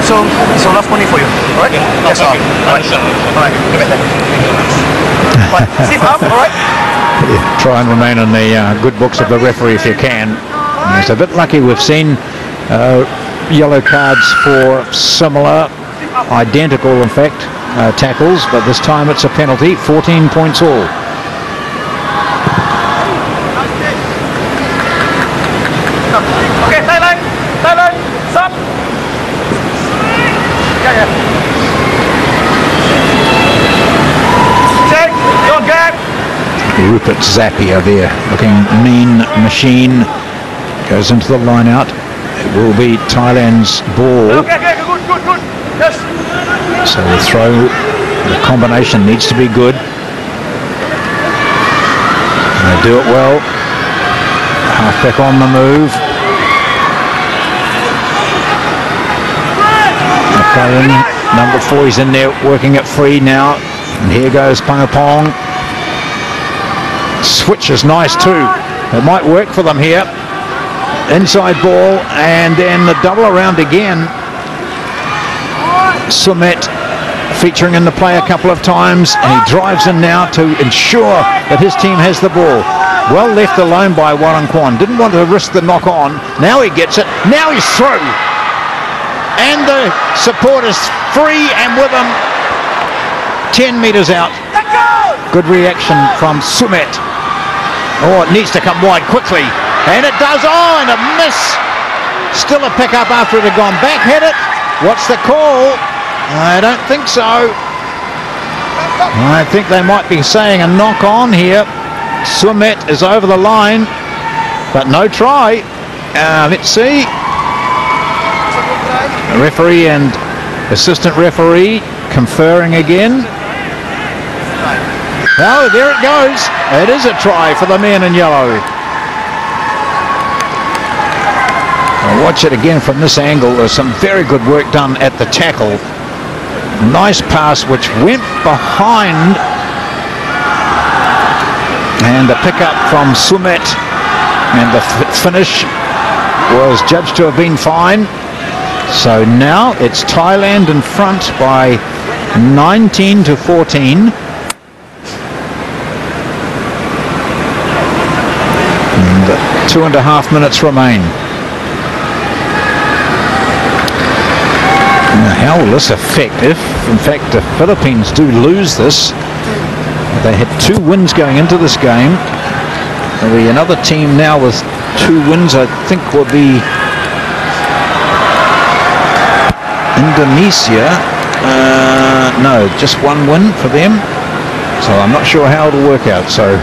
Speaker 4: So it's enough money for you. Alright? That's all. Alright. Alright. Give it there. Right. Sit up, alright?
Speaker 2: Yeah, try and remain in the good books of the referee if you can. It's a bit lucky we've seen yellow cards for similar, identical in fact, tackles, but this time it's a penalty. 14 points all.
Speaker 4: Okay, Thailand, stop. Yeah. Check your gap.
Speaker 2: Rupert Zapier there, looking mean machine, goes into the line out. It will be Thailand's ball.
Speaker 4: Okay, good. Yes.
Speaker 2: So the throw, the combination needs to be good. And they do it well. Halfback on the move. McClellan, number 4, he's in there working it free now. And here goes Pangapong. Switch is nice too. It might work for them here. Inside ball, and then the double around again. Sumet featuring in the play a couple of times, and he drives in now to ensure that his team has the ball. Well left alone by Warangkwon. Didn't want to risk the knock on. Now he gets it. Now he's through. And the support is free and with him 10 metres out. Good reaction from Sumet. Oh, it needs to come wide quickly. And it does. Oh, and a miss. Still a pick up after it had gone back. Hit it. What's the call? I don't think so. I think they might be saying a knock on here. Sumet is over the line, but no try. Let's see. The referee and assistant referee conferring again. Oh, there it goes. It is a try for the men in yellow. I'll watch it again from this angle. There's some very good work done at the tackle. Nice pass which went behind, and the pickup from Sumet, and the finish was judged to have been fine. So now it's Thailand in front by 19-14. And 2.5 minutes remain. Now, how will this affect if, in fact, the Philippines do lose this? They had 2 wins going into this game. There'll be another team now with 2 wins, I think will be Indonesia. No, just 1 win for them. So I'm not sure how it'll work out. So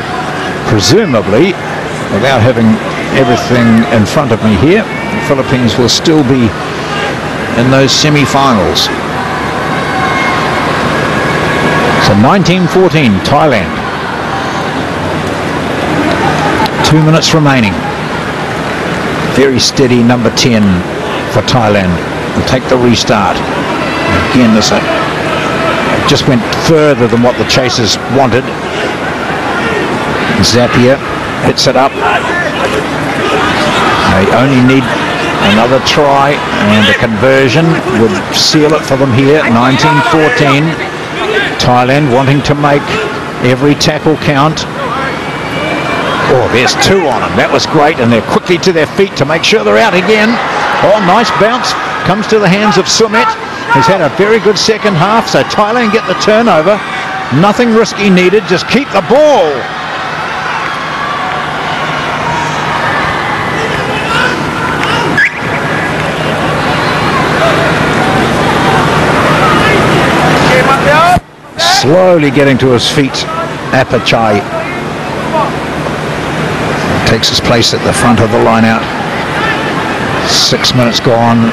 Speaker 2: presumably, without having everything in front of me here, the Philippines will still be in those semi-finals. So 19-14, Thailand. 2 minutes remaining. Very steady number 10 for Thailand. We'll take the restart. Again, this just went further than what the chasers wanted. Zapier hits it up. They only need another try, and a conversion would seal it for them here. 19-14. Thailand wanting to make every tackle count. Oh, there's two on them. That was great, and they're quickly to their feet to make sure they're out again. Oh, nice bounce. Comes to the hands of Sumit. He's had a very good second half, so Thailand get the turnover. Nothing risky needed, just keep the ball. Slowly getting to his feet, Apachai takes his place at the front of the line out. 6 minutes gone.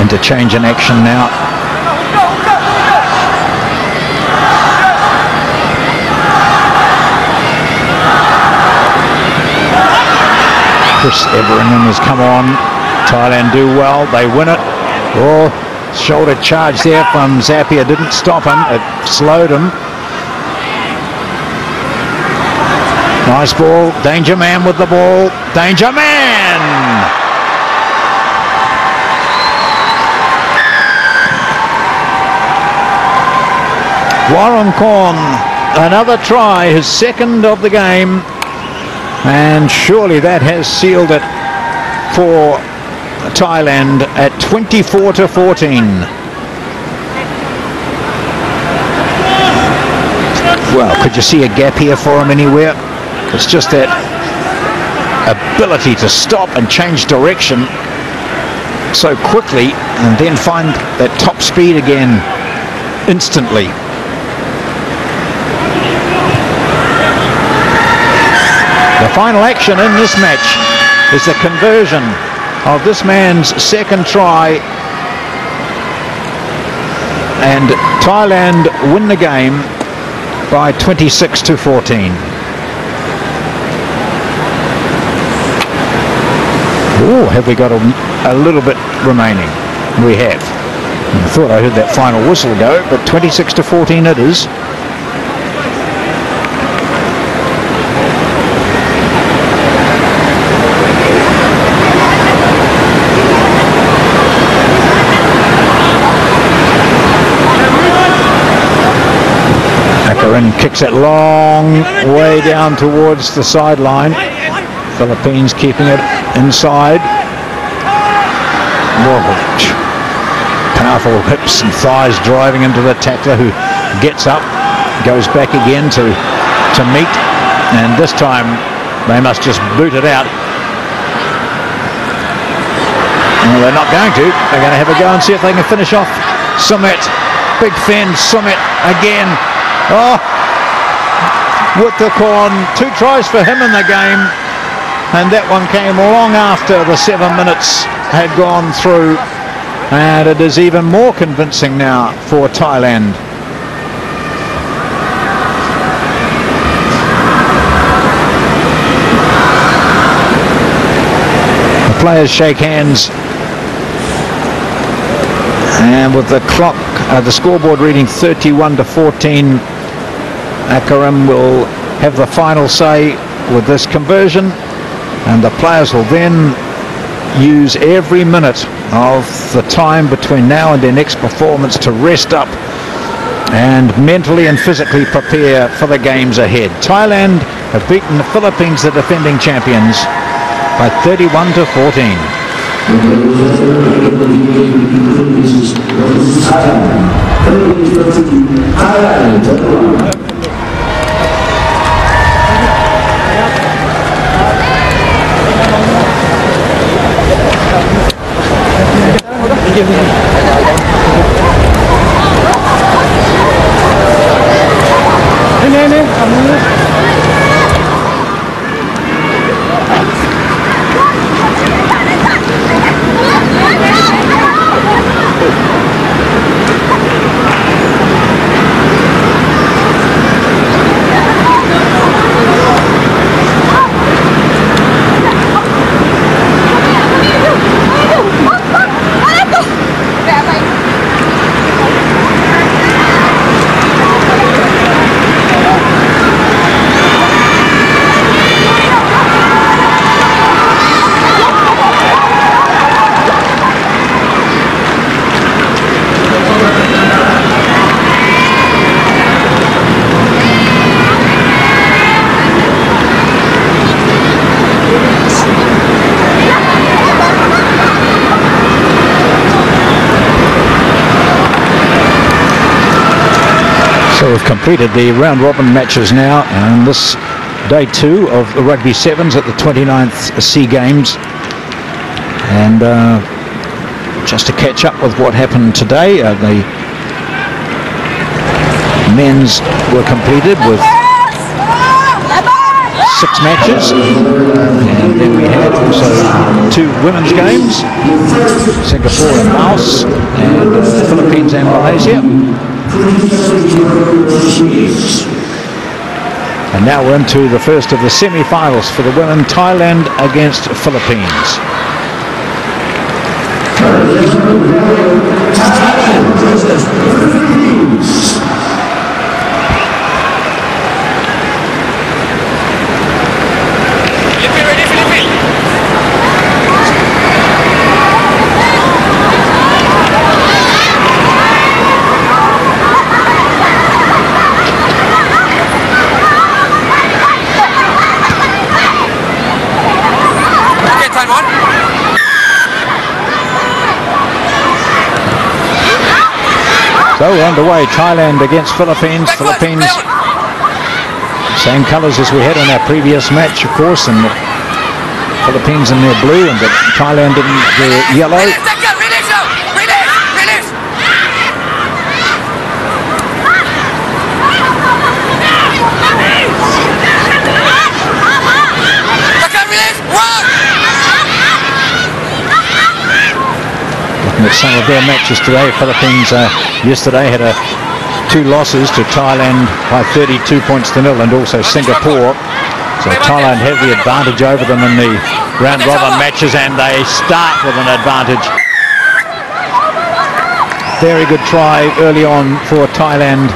Speaker 2: Interchange in action now. Chris Everingham has come on. Thailand do well. They win it. Oh, shoulder charge there from Zapier. Didn't stop him. It slowed him. Nice ball. Danger man with the ball. Danger man! Warren Korn, another try, his second of the game, and surely that has sealed it for Thailand at 24-14. Well, could you see a gap here for him anywhere? It's just that ability to stop and change direction so quickly and then find that top speed again instantly. The final action in this match is the conversion of this man's second try, and Thailand win the game by 26-14. Oh, have we got a little bit remaining? We have. I thought I heard that final whistle go, but 26-14 it is. Kicks it long way down towards the sideline. Philippines keeping it inside. Powerful hips and thighs driving into the tackler, who gets up, goes back again to meet, and this time they must just boot it out. Well, they're not going to. They're going to have a go and see if they can finish off Sumit. Big fend, Sumit again. Oh, with the Korn, 2 tries for him in the game, and that one came long after the 7 minutes had gone through, and it is even more convincing now for Thailand. The players shake hands, and with the clock, the scoreboard reading 31-14, Akaram will have the final say with this conversion, and the players will then use every minute of the time between now and their next performance to rest up and mentally and physically prepare for the games ahead. Thailand have beaten the Philippines, the defending champions, by 31-14. So we've completed the round robin matches now, and this day 2 of the Rugby Sevens at the 29th SEA Games. And just to catch up with what happened today, the men's were completed with 6 matches, and then we had also 2 women's games, Singapore and Laos, and Philippines and Malaysia. And now we're into the first of the semi-finals for the women, Thailand against Philippines. So we're underway, Thailand against Philippines. Philippines, same colours as we had in our previous match, of course, and the Philippines in their blue and the Thailand in their yellow. At some of their matches today, Philippines yesterday had 2 losses to Thailand by 32 points to 0, and also Singapore. So Thailand have the advantage over them in the round robin matches, and they start with an advantage. Very good try early on for Thailand,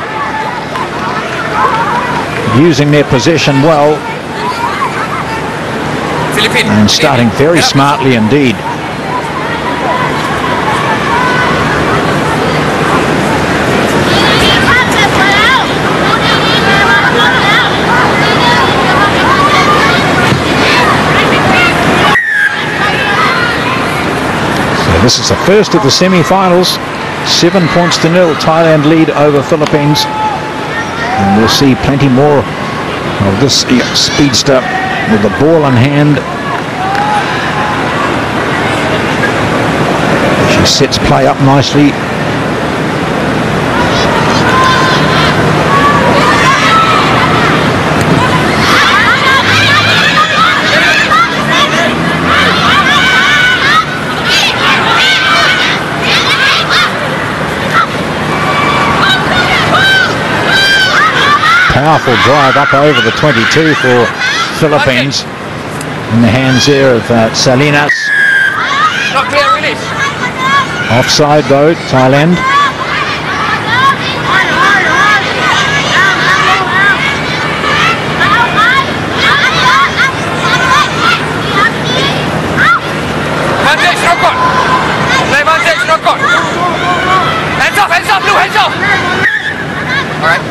Speaker 2: using their possession well and starting very smartly indeed. This is the first of the semi-finals. 7 points to 0. Thailand lead over Philippines. And we'll see plenty more of this speedster with the ball in hand. She sets play up nicely. Powerful drive up over the 22 for Philippines. In the hands there of Salinas.
Speaker 5: Not clear release.
Speaker 2: Offside though, Thailand.
Speaker 5: Vantage, no good. Play vantage, no good. Hands up, blue, hands up. All right.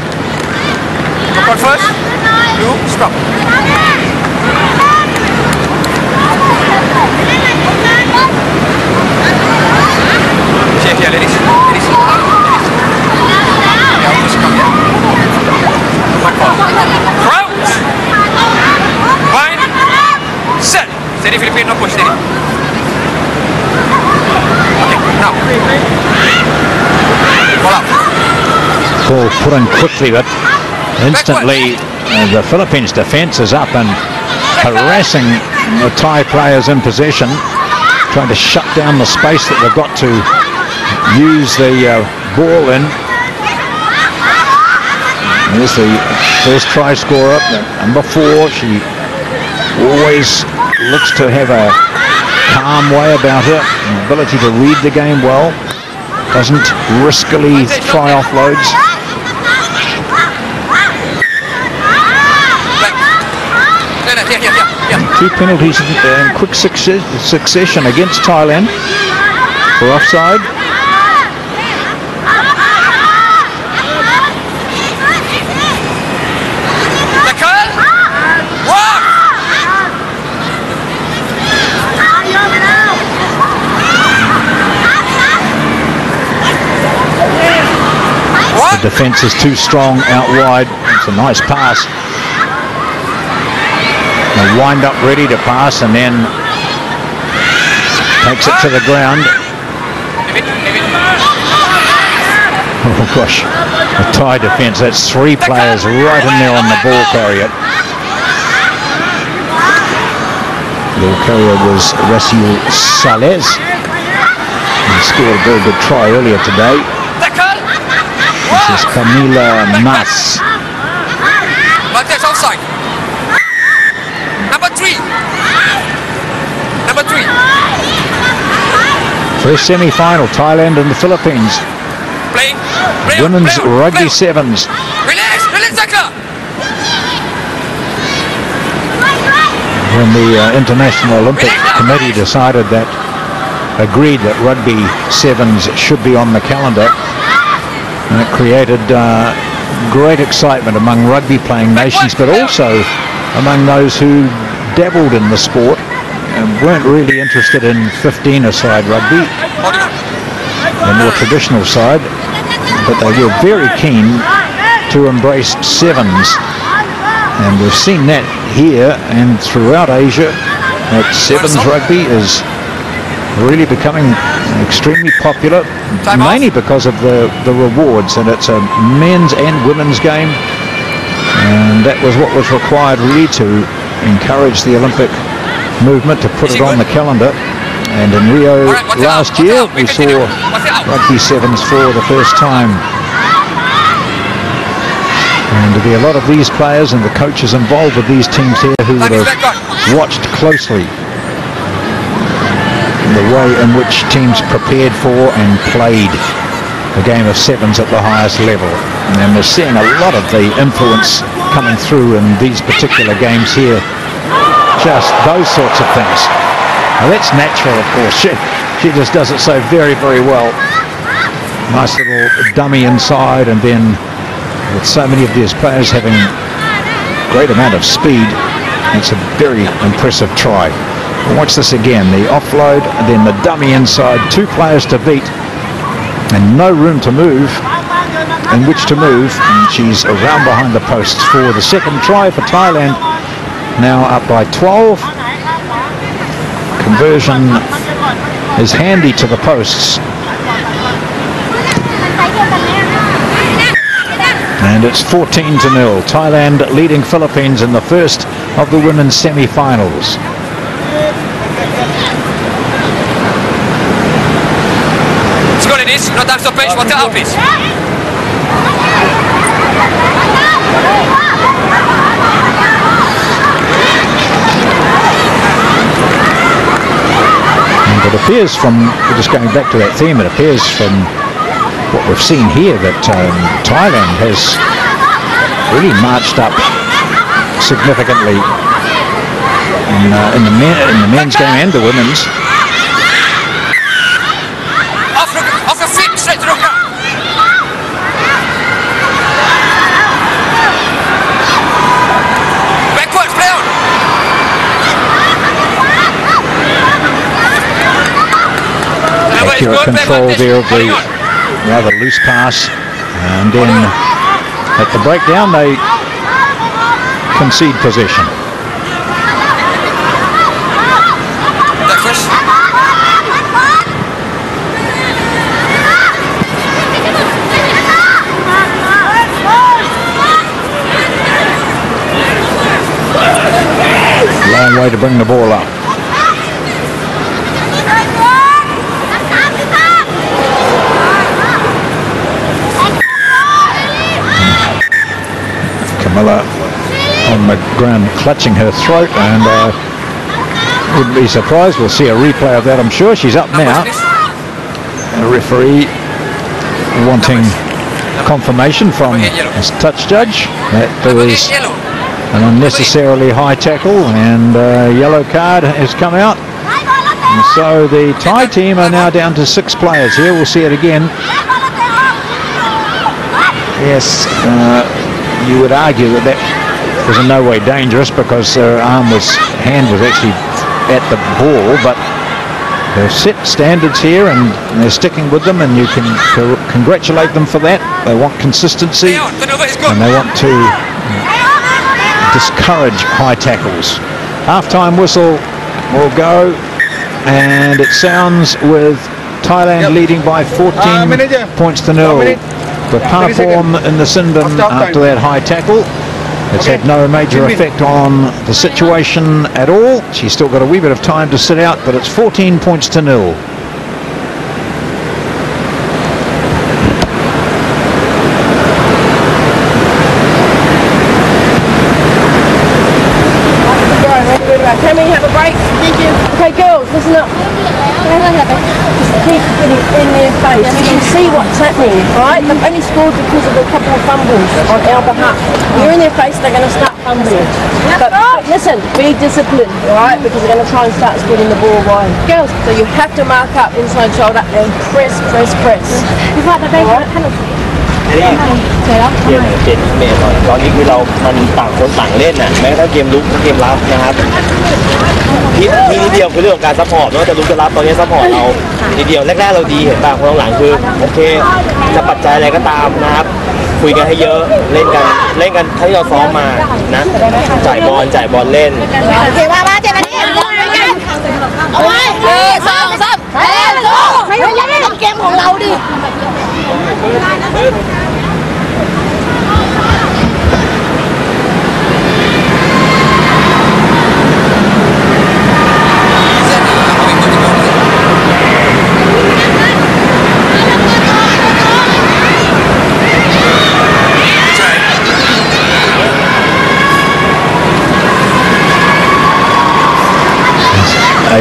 Speaker 5: Look on first. Blue, stop. Here, ladies. Ladies. Yeah, almost come here. One ball. Crouch. Bind. Set. Steady, Philippine, no push, steady. Okay, now. Ball out.
Speaker 2: Ball put in quickly, but instantly the Philippines defence is up and harassing the Thai players in possession, trying to shut down the space that they've got to use the ball in. There's the first try scorer, number 4. She always looks to have a calm way about her, an ability to read the game well, doesn't riskily try offloads. 2 penalties in quick succession against Thailand for offside. defence is too strong out wide. It's a nice pass. They wind up ready to pass and then takes it to the ground. Oh gosh, a Thai defence. That's 3 players right in there on the ball carrier. Ball carrier was Rasil Salez. He scored a very good try earlier today. This is Camila Mas.
Speaker 5: That's offside. Number 3. Number 3.
Speaker 2: First semi-final, Thailand and the Philippines.
Speaker 5: Play.
Speaker 2: Women's Rugby Sevens.
Speaker 5: Release tackle.
Speaker 2: When the International Olympic Committee decided that, agreed that Rugby Sevens should be on the calendar, and it created great excitement among rugby playing nations, but also among those who dabbled in the sport and weren't really interested in 15-a-side rugby, the more traditional side, but they were very keen to embrace sevens. And we've seen that here and throughout Asia, that sevens rugby is really becoming extremely popular, mainly because of the rewards, and it's a men's and women's game, and that was what was required really to encourage the Olympic movement to put it on the calendar. And in Rio last year we saw Rugby Sevens for the first time. And there'll be a lot of these players and the coaches involved with these teams here who would have watched closely the way in which teams prepared for and played the game of sevens at the highest level. And we're seeing a lot of the influence coming through in these particular games here. Just those sorts of things. Now that's natural, of course. She just does it so very, very well. Nice little dummy inside, and then with so many of these players having a great amount of speed, it's a very impressive try. Watch this again, the offload, and then the dummy inside, 2 players to beat, and no room to move, in which to move, and she's around behind the posts for the second try for Thailand, now up by 12. Conversion is handy to the posts. And it's 14-0. Thailand leading Philippines in the first of the women's semi-finals.
Speaker 5: Score it is. No time stoppage. Water out, please.
Speaker 2: And it appears from, just going back to that theme, it appears from what we've seen here that Thailand has really marched up significantly in the men's game and the women's.
Speaker 5: Off your feet, straight to the ground. Backwards, play on.
Speaker 2: Accurate control there of the rather loose pass, and then at the breakdown they concede possession. Long way to bring the ball up. Camilla on the ground clutching her throat, and wouldn't be surprised we'll see a replay of that, I'm sure. She's up now. The referee wanting confirmation from his touch judge that there was an unnecessarily high tackle, and a yellow card has come out. And so the Thai team are now down to 6 players here. We'll see it again. Yes, you would argue that that was in no way dangerous because her hand was actually at the ball, but
Speaker 1: They've set standards here and they're sticking with them, and you can congratulate them for that. They want consistency and they want to discourage high tackles. Half-time whistle will go, and it sounds with Thailand leading by 14 points to 0. The par form in the Sindon after that high tackle. It's had no major effect on the situation at all. She's still got a wee bit of time to sit out, but it's 14 points to 0.
Speaker 6: Can we have a break? Thank you. Okay, girls, listen up. Just keep it in their face. You can see what's happening, right? They've only scored because of a couple of fumbles on our behalf. You're in their face, they're going to start fumbling. But listen, be disciplined, right? Because they're going to try and start spreading the ball wide. Girls, so you have to mark up inside shoulder and press, press, press. You've got the penalty.
Speaker 7: เปลี่ยนเมย์หน่อยตอนนี้คือเรามันต่างคนต่างเล่นน่ะแม้กระทั่งเกมลุกเกมรับนะครับที่นิดเดียวคือเรื่องของการซัพพอร์ตไม่ว่าจะลุกจะรับตอนนี้ซัพพอร์ตเรานิดเดียวแรกๆเราดีเห็นป่ะคนหลังคือโอเคจะปัจจัยอะไรก็ตามนะครับคุยกันให้เยอะเล่นกันที่เราซ้อมมานะจ่ายบอลเล่น
Speaker 6: โอเคว่าเจ็บมาดิเอาไว้ซ้อมไม่เล่นเกมของเราดิ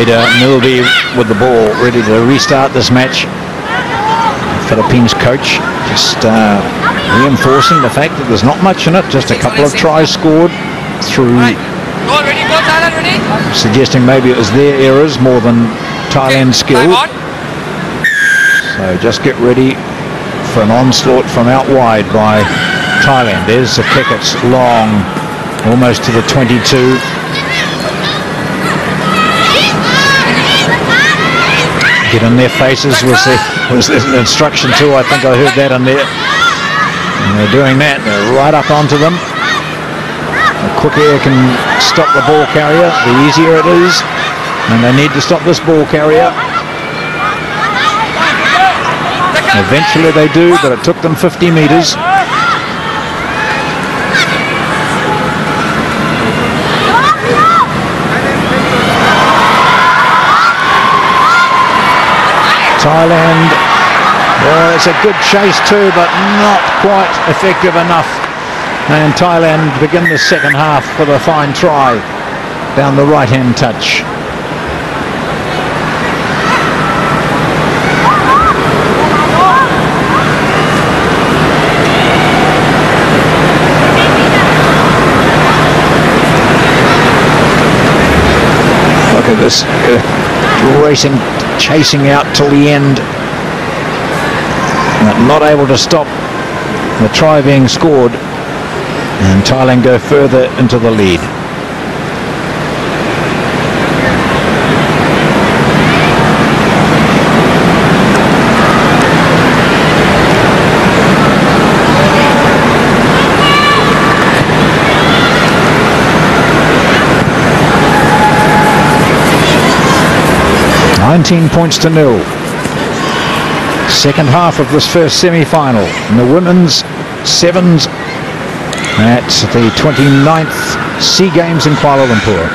Speaker 1: Ada Milby with the ball, ready to restart this match. Philippines coach just reinforcing the fact that there's not much in it, just a couple of tries scored through, suggesting maybe it was their errors more than Thailand's skill. So just get ready for an onslaught from out wide by Thailand. There's the kick, it's long, almost to the 22. Get in their faces was the instruction too. I think I heard that in there. And they're doing that. They're right up onto them. The quicker you can stop the ball carrier, the easier it is. And they need to stop this ball carrier. Eventually they do, but it took them 50 metres. Thailand, well, it's a good chase too, but not quite effective enough. And Thailand begin the second half with a fine try down the right-hand touch. Look at this racing, chasing out till the end, not able to stop the try being scored, and Thailand go further into the lead. Points to 0. Second half of this first semi-final in the women's sevens at the 29th SEA Games in Kuala Lumpur.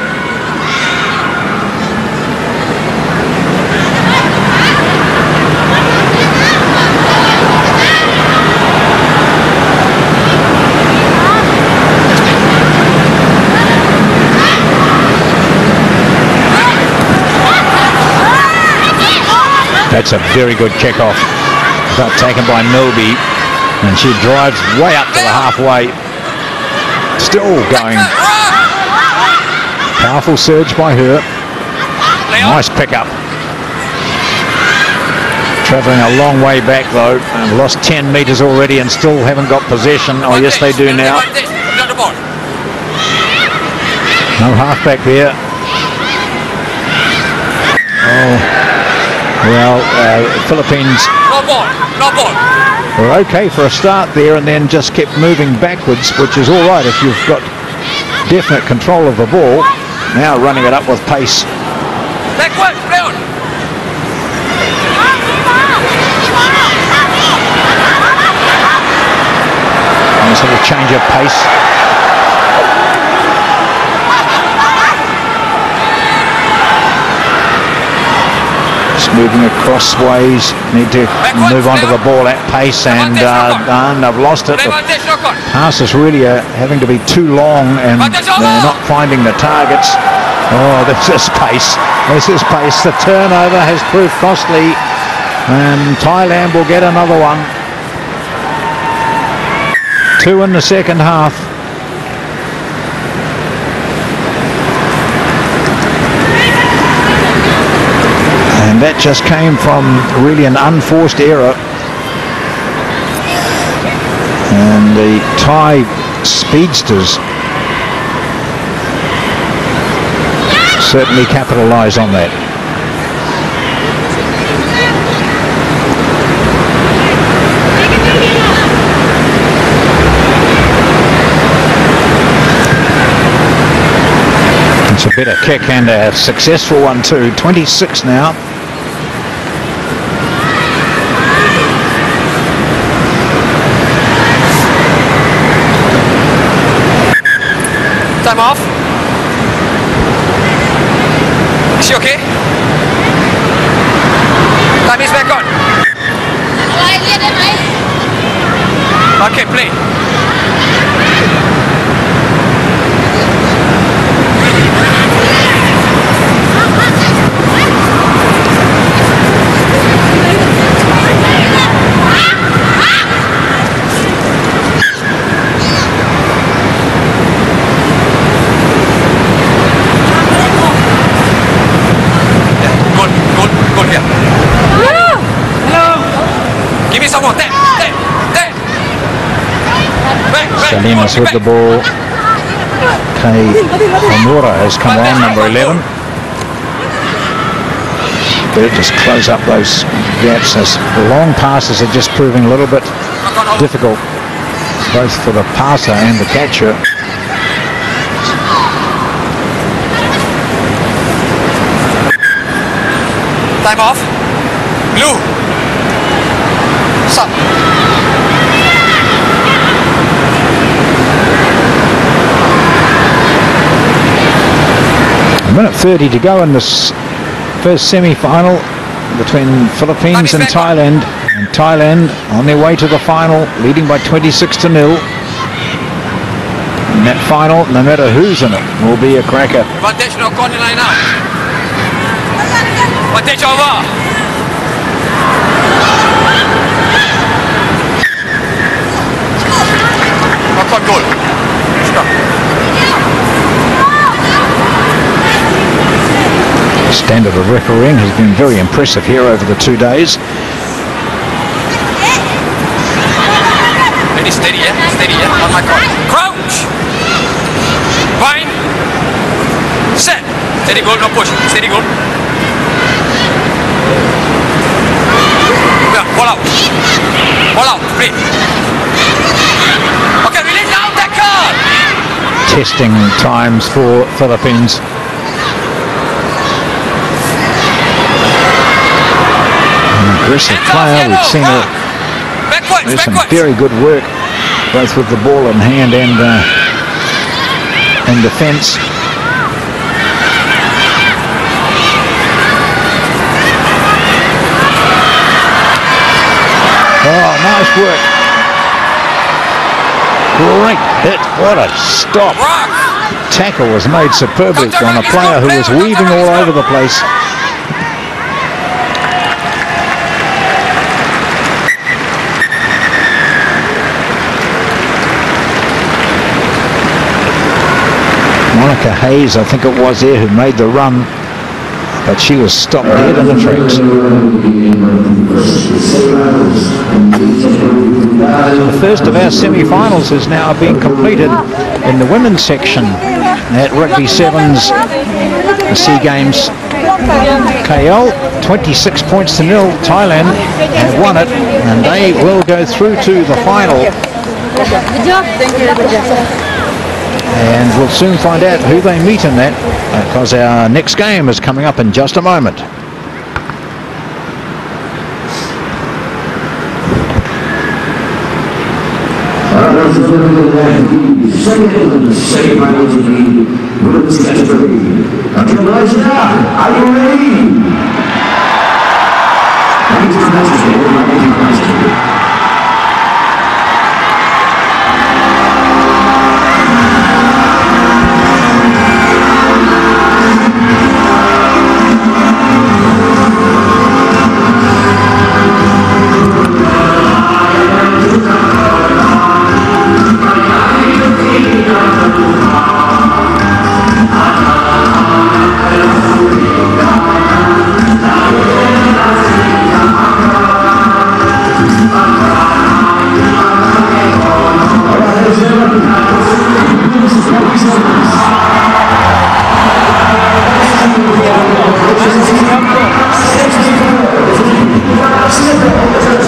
Speaker 1: That's a very good kick-off. Got taken by Milby, and she drives way up to the halfway. Still going. Powerful surge by her. Nice pick-up. Travelling a long way back though, and lost 10 metres already and still haven't got possession. Oh yes, they do now. No halfback there. Oh.
Speaker 2: Well, Philippines
Speaker 5: No ball. No ball.
Speaker 2: were okay for a start there and then just kept moving backwards, which is all right if you've got definite control of the ball. Now running it up with pace.
Speaker 5: Backwards. Play on.
Speaker 2: Nice little change of pace. Just moving across ways. Need to move onto the ball at pace, and they've lost it. The pass is really having to be too long, and they're not finding the targets. Oh, this is pace. This is pace. The turnover has proved costly, and Thailand will get another one. 2 in the second half. And that just came from really an unforced error. And the Thai speedsters certainly capitalised on that. It's a better kick and a successful one too. 26 now.
Speaker 5: Time off. Is she okay? Time is back on. Okay, play.
Speaker 2: Salinas with the ball. Kei Omura has come on, number 11. They'll just close up those gaps as long passes are just proving a little bit difficult, both for the passer and the catcher.
Speaker 5: Time off. Blue. Stop.
Speaker 2: A minute 30 to go in this first semi-final between Philippines and Thailand. And Thailand on their way to the final, leading by 26-0. And that final, no matter who's in it, will be a cracker.
Speaker 5: Advantage no corner line now. Advantage over. Knock on goal. Stop.
Speaker 2: Standard of refereeing has been very impressive here over the 2 days.
Speaker 5: Very steady, steady, on my corner. Crouch! Bind! Set! Steady goal, no push. Steady goal. Yeah, ball out. Ball out, play. Okay, release now, tackle!
Speaker 2: Testing times for Philippines. Aggressive player. We've seen her do some very good work, both with the ball in hand and in defence. Oh, nice work! Great hit! What a stop! Tackle was made superbly on a player who was weaving all over the place. Monica Hayes, I think it was there, who made the run, but she was stopped dead in the tracks. So the first of our semi-finals has now been completed in the women's section at Rugby Sevens, the SEA Games
Speaker 1: KL, 26 points to nil. Thailand have won it, and they will go through to the final.
Speaker 6: Good job. Thank you.
Speaker 1: And we'll soon find out who they meet in that, because our next game is coming up in just a moment.
Speaker 8: Semi-finals of the women's category. Malaysia, are you ready?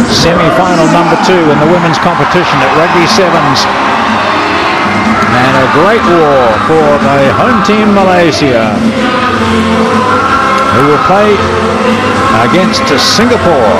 Speaker 1: Semi-final number 2 in the women's competition at Rugby Sevens, and a great war for the home team Malaysia, who will play against Singapore.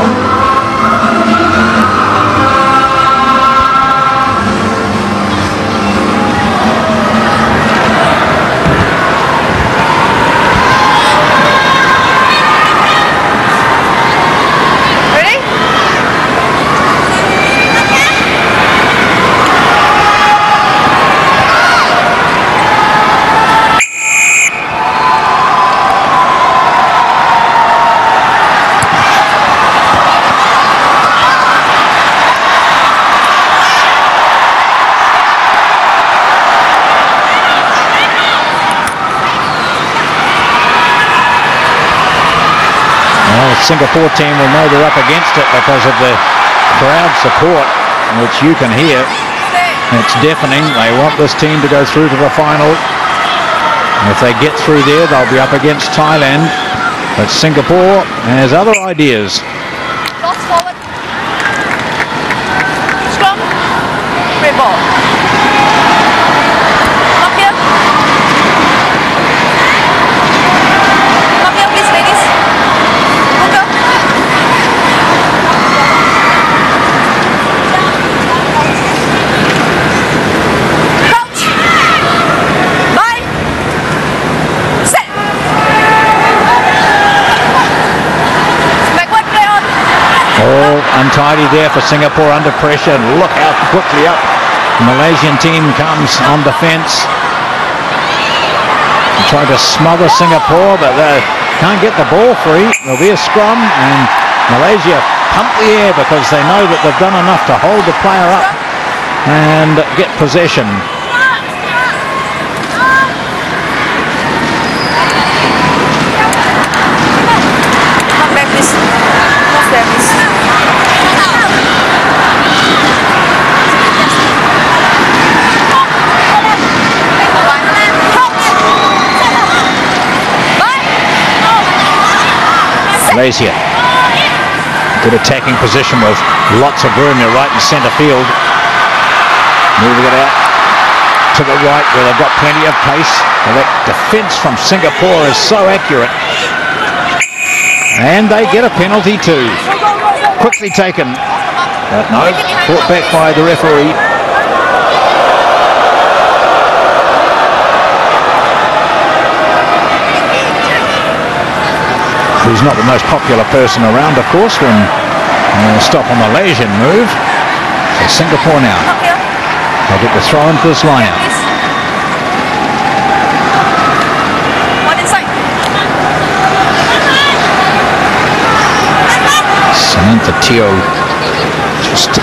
Speaker 1: Singapore team will know they're up against it because of the crowd support, which you can hear. It's deafening. They want this team to go through to the final. And if they get through there, they'll be up against Thailand. But Singapore has other ideas.
Speaker 6: Cross forward. Scrum. Great ball. Lock here. Lock here, please, ladies.
Speaker 1: All untidy there for Singapore under pressure. And look how quickly up the Malaysian team comes on defence. Trying to smother Singapore, but they can't get the ball free. There'll be a scrum, and Malaysia pump the air because they know that they've done enough to hold the player up and get possession. Malaysia, good attacking position with lots of room there right in centre field. Moving it out to the right where they've got plenty of pace. Well, that defence from Singapore is so accurate. And they get a penalty too. Quickly taken. But no, brought back by the referee. He's not the most popular person around, of course, when stop a Malaysian move. So Singapore now. They'll get the throw in for this line out. Samantha Teo just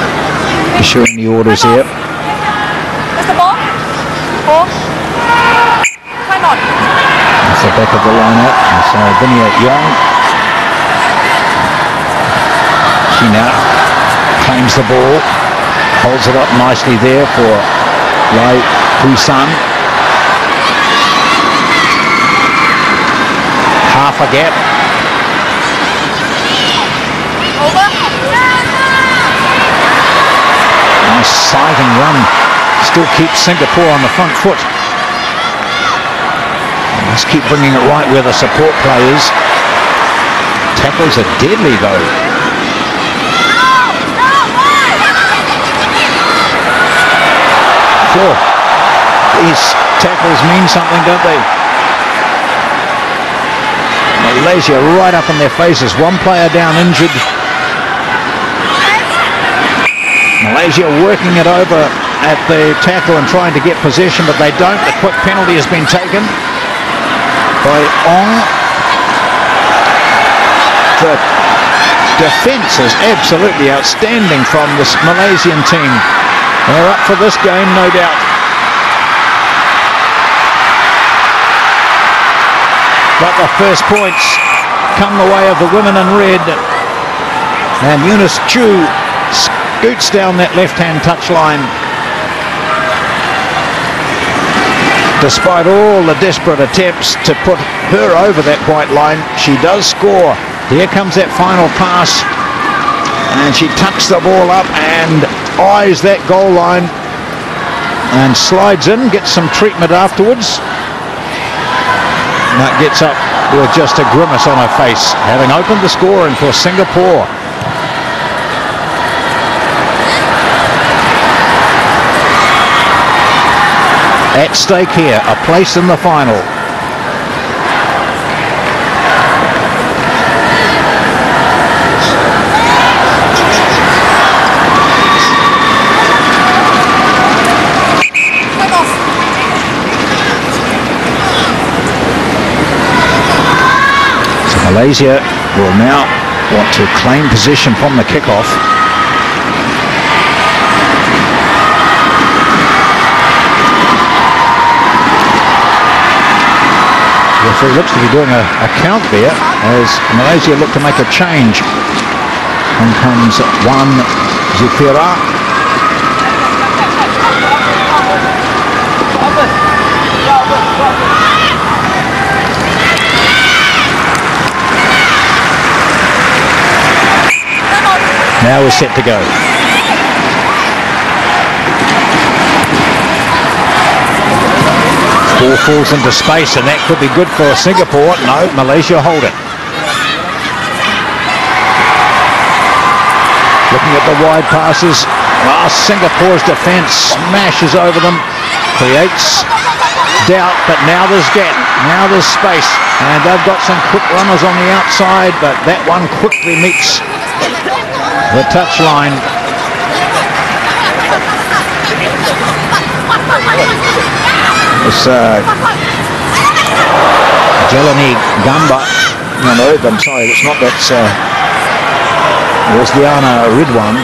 Speaker 1: issuing the orders here.
Speaker 6: Where's the ball? Ball. Why not?
Speaker 1: That's the back of the line out. So Vinia Young. She now claims the ball, holds it up nicely there for Lai Hui San.
Speaker 2: half a gap. Nice sighting run. Still keeps Singapore on the front foot. Let's keep bringing it right where the support play is. Tackles are deadly though. Sure. These tackles mean something, don't they? Malaysia right up in their faces. One player down injured. Malaysia working it over at the tackle and trying to get possession, but they don't. The quick penalty has been taken by Ong. The defence is absolutely outstanding from this Malaysian team. They're up for this game, no doubt. But the first points come the way of the women in red. And Eunice Chu scoots down that left-hand touchline. Despite all the desperate attempts to put her over that white line, she does score. Here comes that final pass. And she tucks the ball up and eyes that goal line. And slides in, gets some treatment afterwards. That gets up with just a grimace on her face, having opened the scoring for Singapore. At stake here, a place in the final. Malaysia will now want to claim possession from the kickoff. Referee looks to be doing a count there as Malaysia look to make a change. In comes Wan Zufira. Now we're set to go. Ball falls into space and that could be good for Singapore. No, Malaysia hold it. Looking at the wide passes. Singapore's defence smashes over them. Creates doubt, but now there's gap. Now there's space. And they've got some quick runners on the outside, but that one quickly meets the touchline. It's Jelani Gamba. No, I'm sorry, it's not. That's Rosliana Ridwan.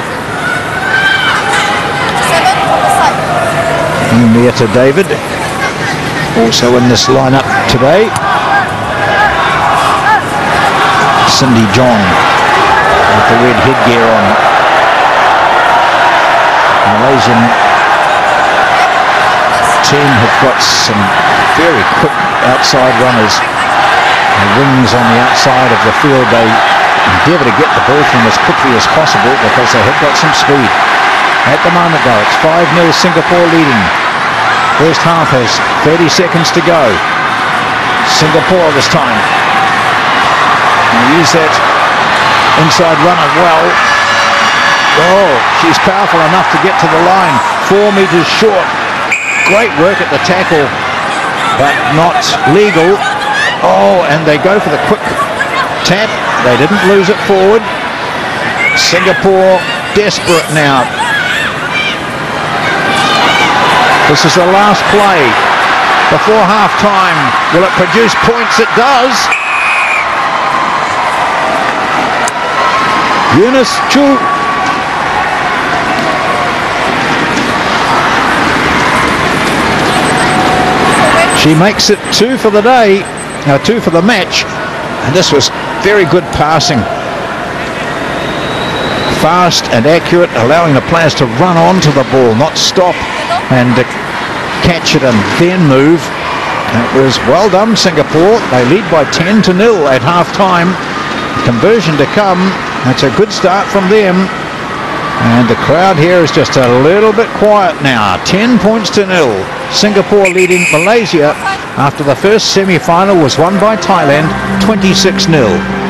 Speaker 2: Henrietta David, also in this lineup today. Cindy John with the red headgear on. Malaysian team have got some very quick outside runners. The wings on the outside of the field, they endeavour to get the ball from as quickly as possible because they have got some speed. At the moment though, it's 5-0 Singapore leading. First half has 30 seconds to go. Singapore this time. And use that inside runner well. Oh, she's powerful enough to get to the line. 4 metres short. Great work at the tackle, but not legal. Oh, and they go for the quick tap. They didn't lose it forward. Singapore desperate now. This is the last play before half-time. Will it produce points? It does. Eunice Chu. She makes it 2 for the day, 2 for the match, and this was very good passing. Fast and accurate, allowing the players to run onto the ball, not stop and catch it and then move.
Speaker 1: That was well done, Singapore. They lead by 10-0 at half-time. Conversion to come. That's a good start from them. And the crowd here is just a little bit quiet now. 10-0. Singapore leading Malaysia after the first semi-final was won by Thailand 26-0.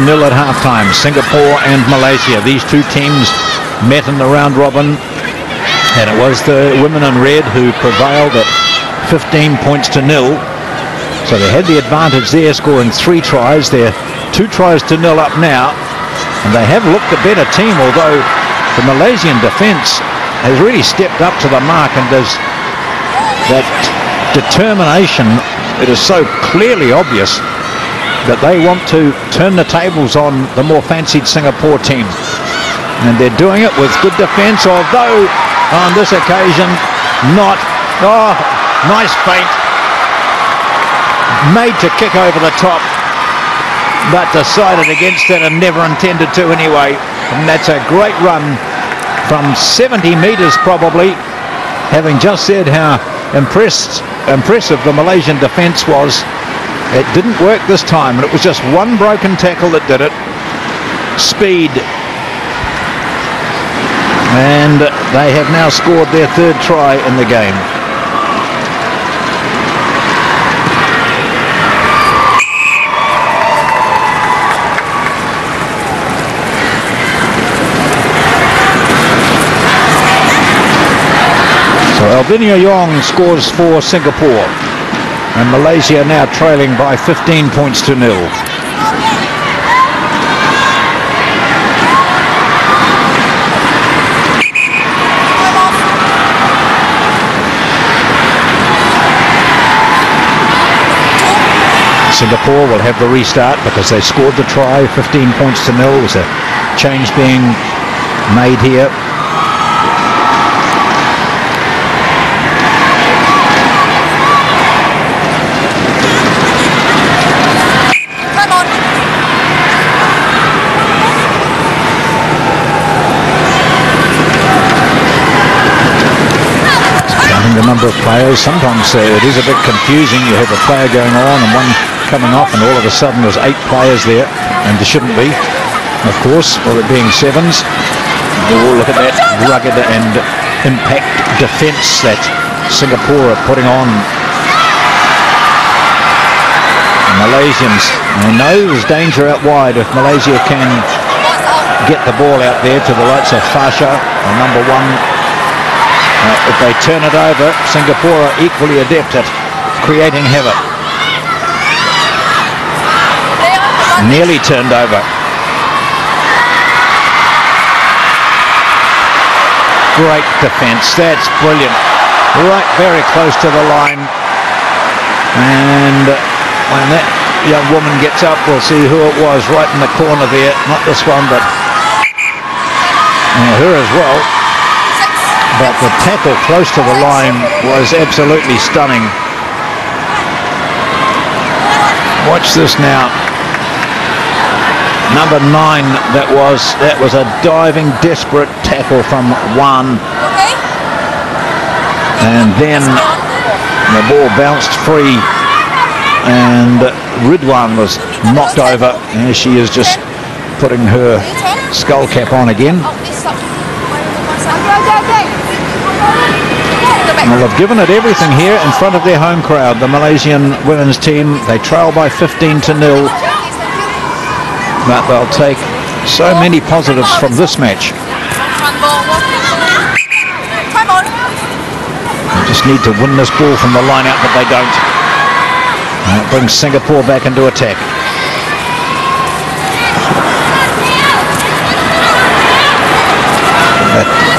Speaker 1: At halftime, Singapore and Malaysia. These two teams met in the round robin, and it was the women in red who prevailed at 15-0. So they had the advantage there, scoring 3 tries. They're 2 tries to 0 up now, and they have looked a better team, although the Malaysian defence has really stepped up to the mark, and there's that determination. It is so clearly obvious that they want to turn the tables on the more fancied Singapore team. And they're doing it with good defence, although on this occasion not. Oh, nice feint. Made to kick over the top, but decided against it and never intended to anyway. And that's a great run from 70 metres probably, having just said how impressive the Malaysian defence was. It didn't work this time, and it was just one broken tackle that did it. Speed. And they have now scored their 3rd try in the game. So Albania Yong scores for Singapore. And Malaysia now trailing by 15-0. Singapore will have the restart because they scored the try, 15-0. There's a change being made here. The number of players, sometimes it is a bit confusing. You have a player going on and one coming off, and all of a sudden there's 8 players there, and there shouldn't be, of course, with it being 7s. Oh, look at that rugged and impact defence that Singapore are putting on. The Malaysians, they know there's danger out wide if Malaysia can
Speaker 2: get the ball out there to the likes of Fasha, number 1. If they turn it over, Singapore are equally adept at creating havoc. Nearly turned over. Great defence, that's brilliant. Right very close to the line. And when that young woman gets up, we'll see who it was right in the corner there. Not this one, but her as well. But the tackle close to the line was absolutely stunning. Watch this now. Number 9, that was a diving, desperate tackle from Wan. And then the ball bounced free, and Ridwan was knocked over, and she is just putting her skull cap on again. Well, they've given it everything here in front of their home crowd. The Malaysian women's team, they trail by 15-0. But they'll take so many positives from this match. They just need to win this ball from the line out, but they don't. And it brings Singapore back into attack.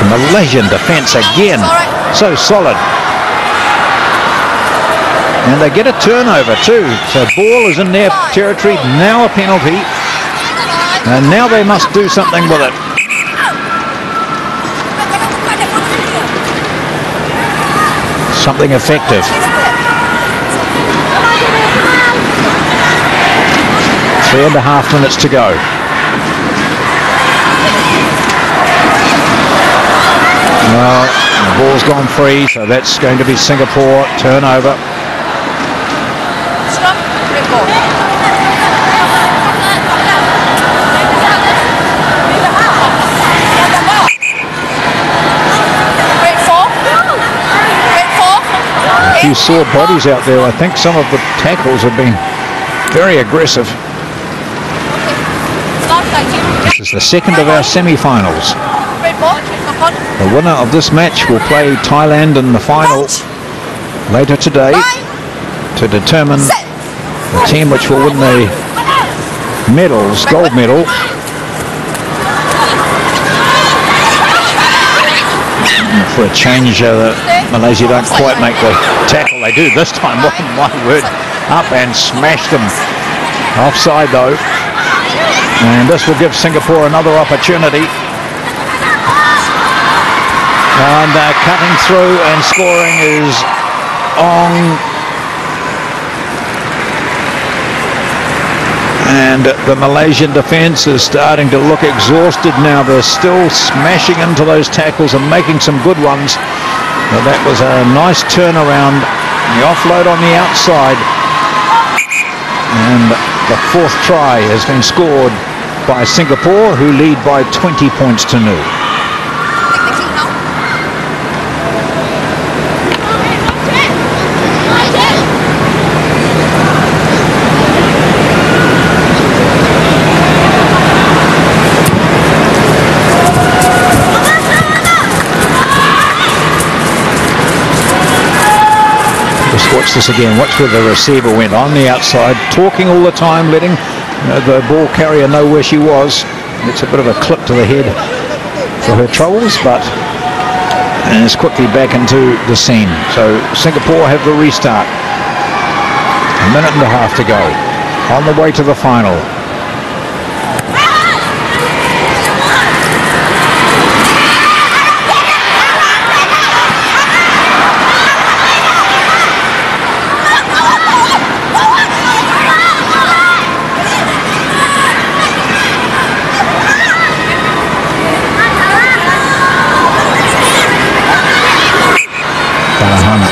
Speaker 2: The Malaysian defence again, so solid. And they get a turnover too. So ball is in their territory, now a penalty. And now they must do something with it. Something effective. 3.5 minutes to go. Well, the ball's gone free, so that's going to be Singapore. Turnover. A few sore bodies out there. I think some of the tackles have been very aggressive. This is the second of our semi-finals. The winner of this match will play Thailand in the final later today to determine the team which will win the medals, gold medal. For a change, Malaysia don't quite make the tackle. They do this time. Oh, my word. Up and smashed them. Offside though. And this will give Singapore another opportunity. And cutting through and scoring is Ong. And the Malaysian defence is starting to look exhausted now. They're still smashing into those tackles and making some good ones. But that was a nice turnaround. The offload on the outside. And the 4th try has been scored by Singapore, who lead by 20 points to 0. Watch this again. Watch where the receiver went on the outside, talking all the time, letting the ball carrier know where she was. It's a bit of a clip to the head for her troubles, but and is quickly back into the scene. So Singapore have the restart. 1.5 minutes to go. On the way to the final.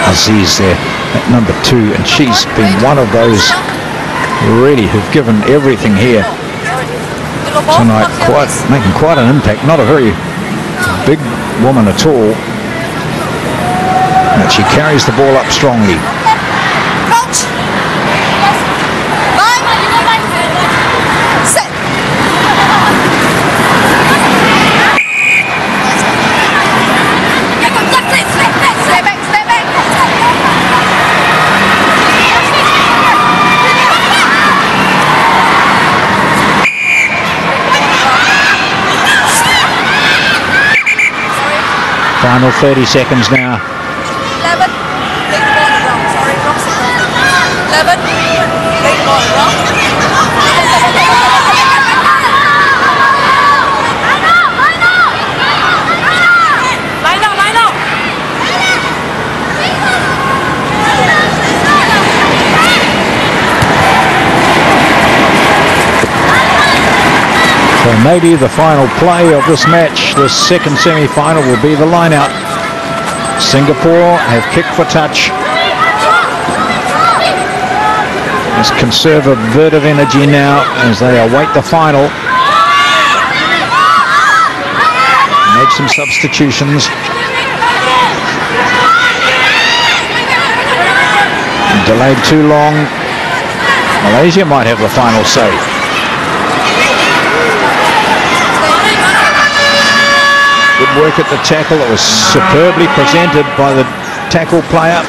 Speaker 2: Aziz there at number 2, and she's been one of those really who've given everything here tonight, making quite an impact. Not a very big woman at all, but she carries the ball up strongly. Final 30 seconds now.
Speaker 6: 11. Big ball wrong. Sorry, wrong signal. 11. Big ball wrong.
Speaker 2: So maybe the final play of this match, this second semi-final, will be the line-out. Singapore have kicked for touch. Let's conserve a bit of energy now as they await the final. Make some substitutions. Delayed too long. Malaysia might have the final say. Good work at the tackle. It was superbly presented by the tackle player.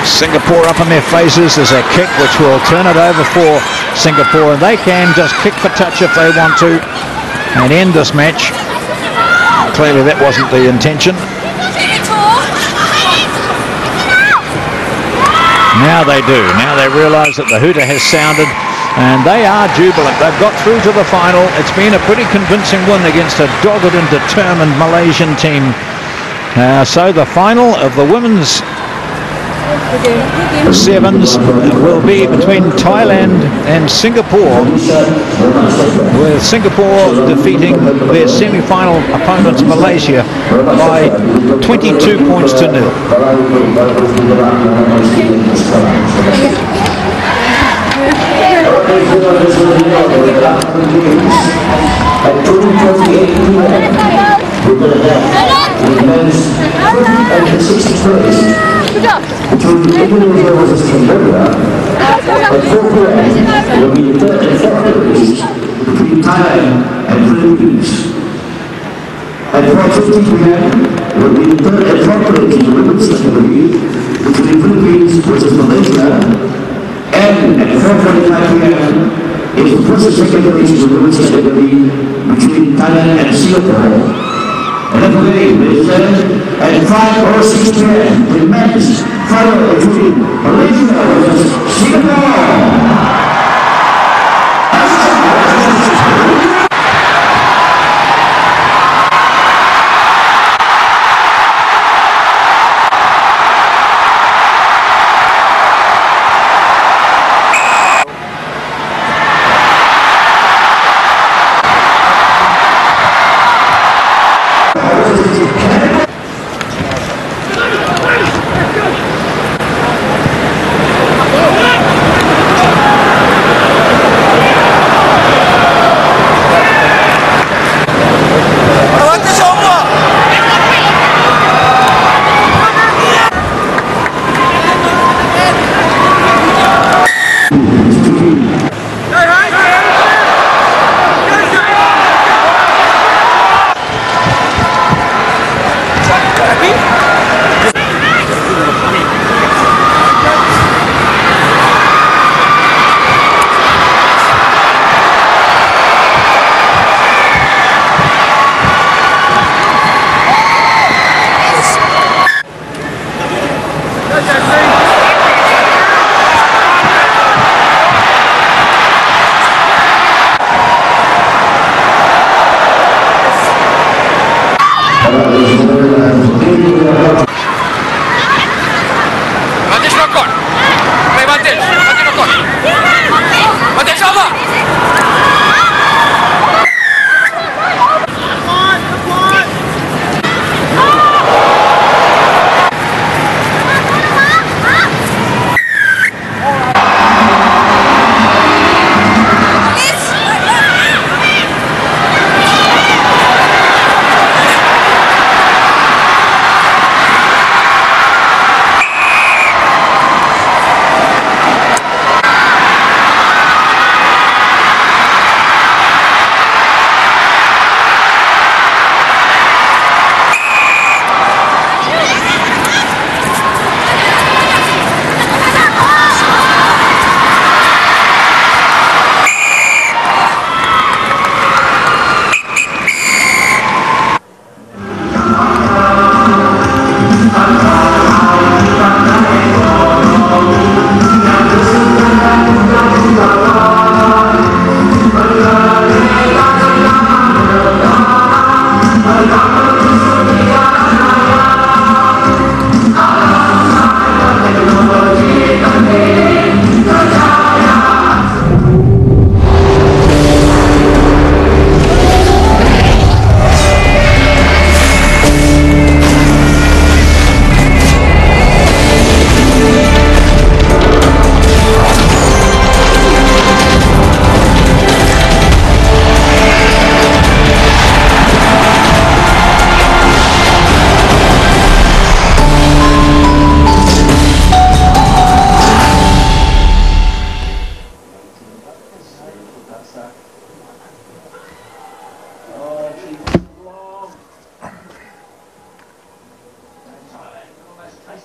Speaker 2: Singapore up in their faces. There's a kick which will turn it over for Singapore, and they can just kick for touch if they want to and end this match. Clearly that wasn't the intention. Now they do. Now they realise that the hooter has sounded, and they are jubilant. They've got through to the final. It's been a pretty convincing win against a dogged and determined Malaysian team. So the final of the women's sevens will be between Thailand and Singapore, with Singapore defeating their semi-final opponents Malaysia by 22 points to 0.
Speaker 8: At 2:28 p.m. we're going to have the men's 50 and 60 place between Indonesia versus Cambodia. At 4 p.m. will be the third and fourth place between Thailand and Prelims. At 4:50 p.m. will be the third and fourth place in the women's category between Philippines versus Malaysia. And at 4:45 p.m. is the first and second place in the women's category between Thailand and Singapore. And then today, ladies and gentlemen, at 5:06 p.m. the men's final between Malaysia versus Singapore.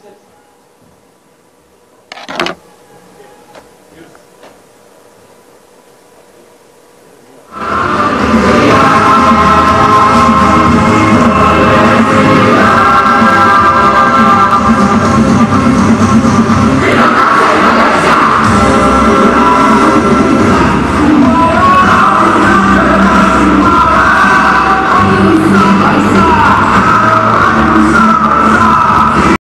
Speaker 9: That's it.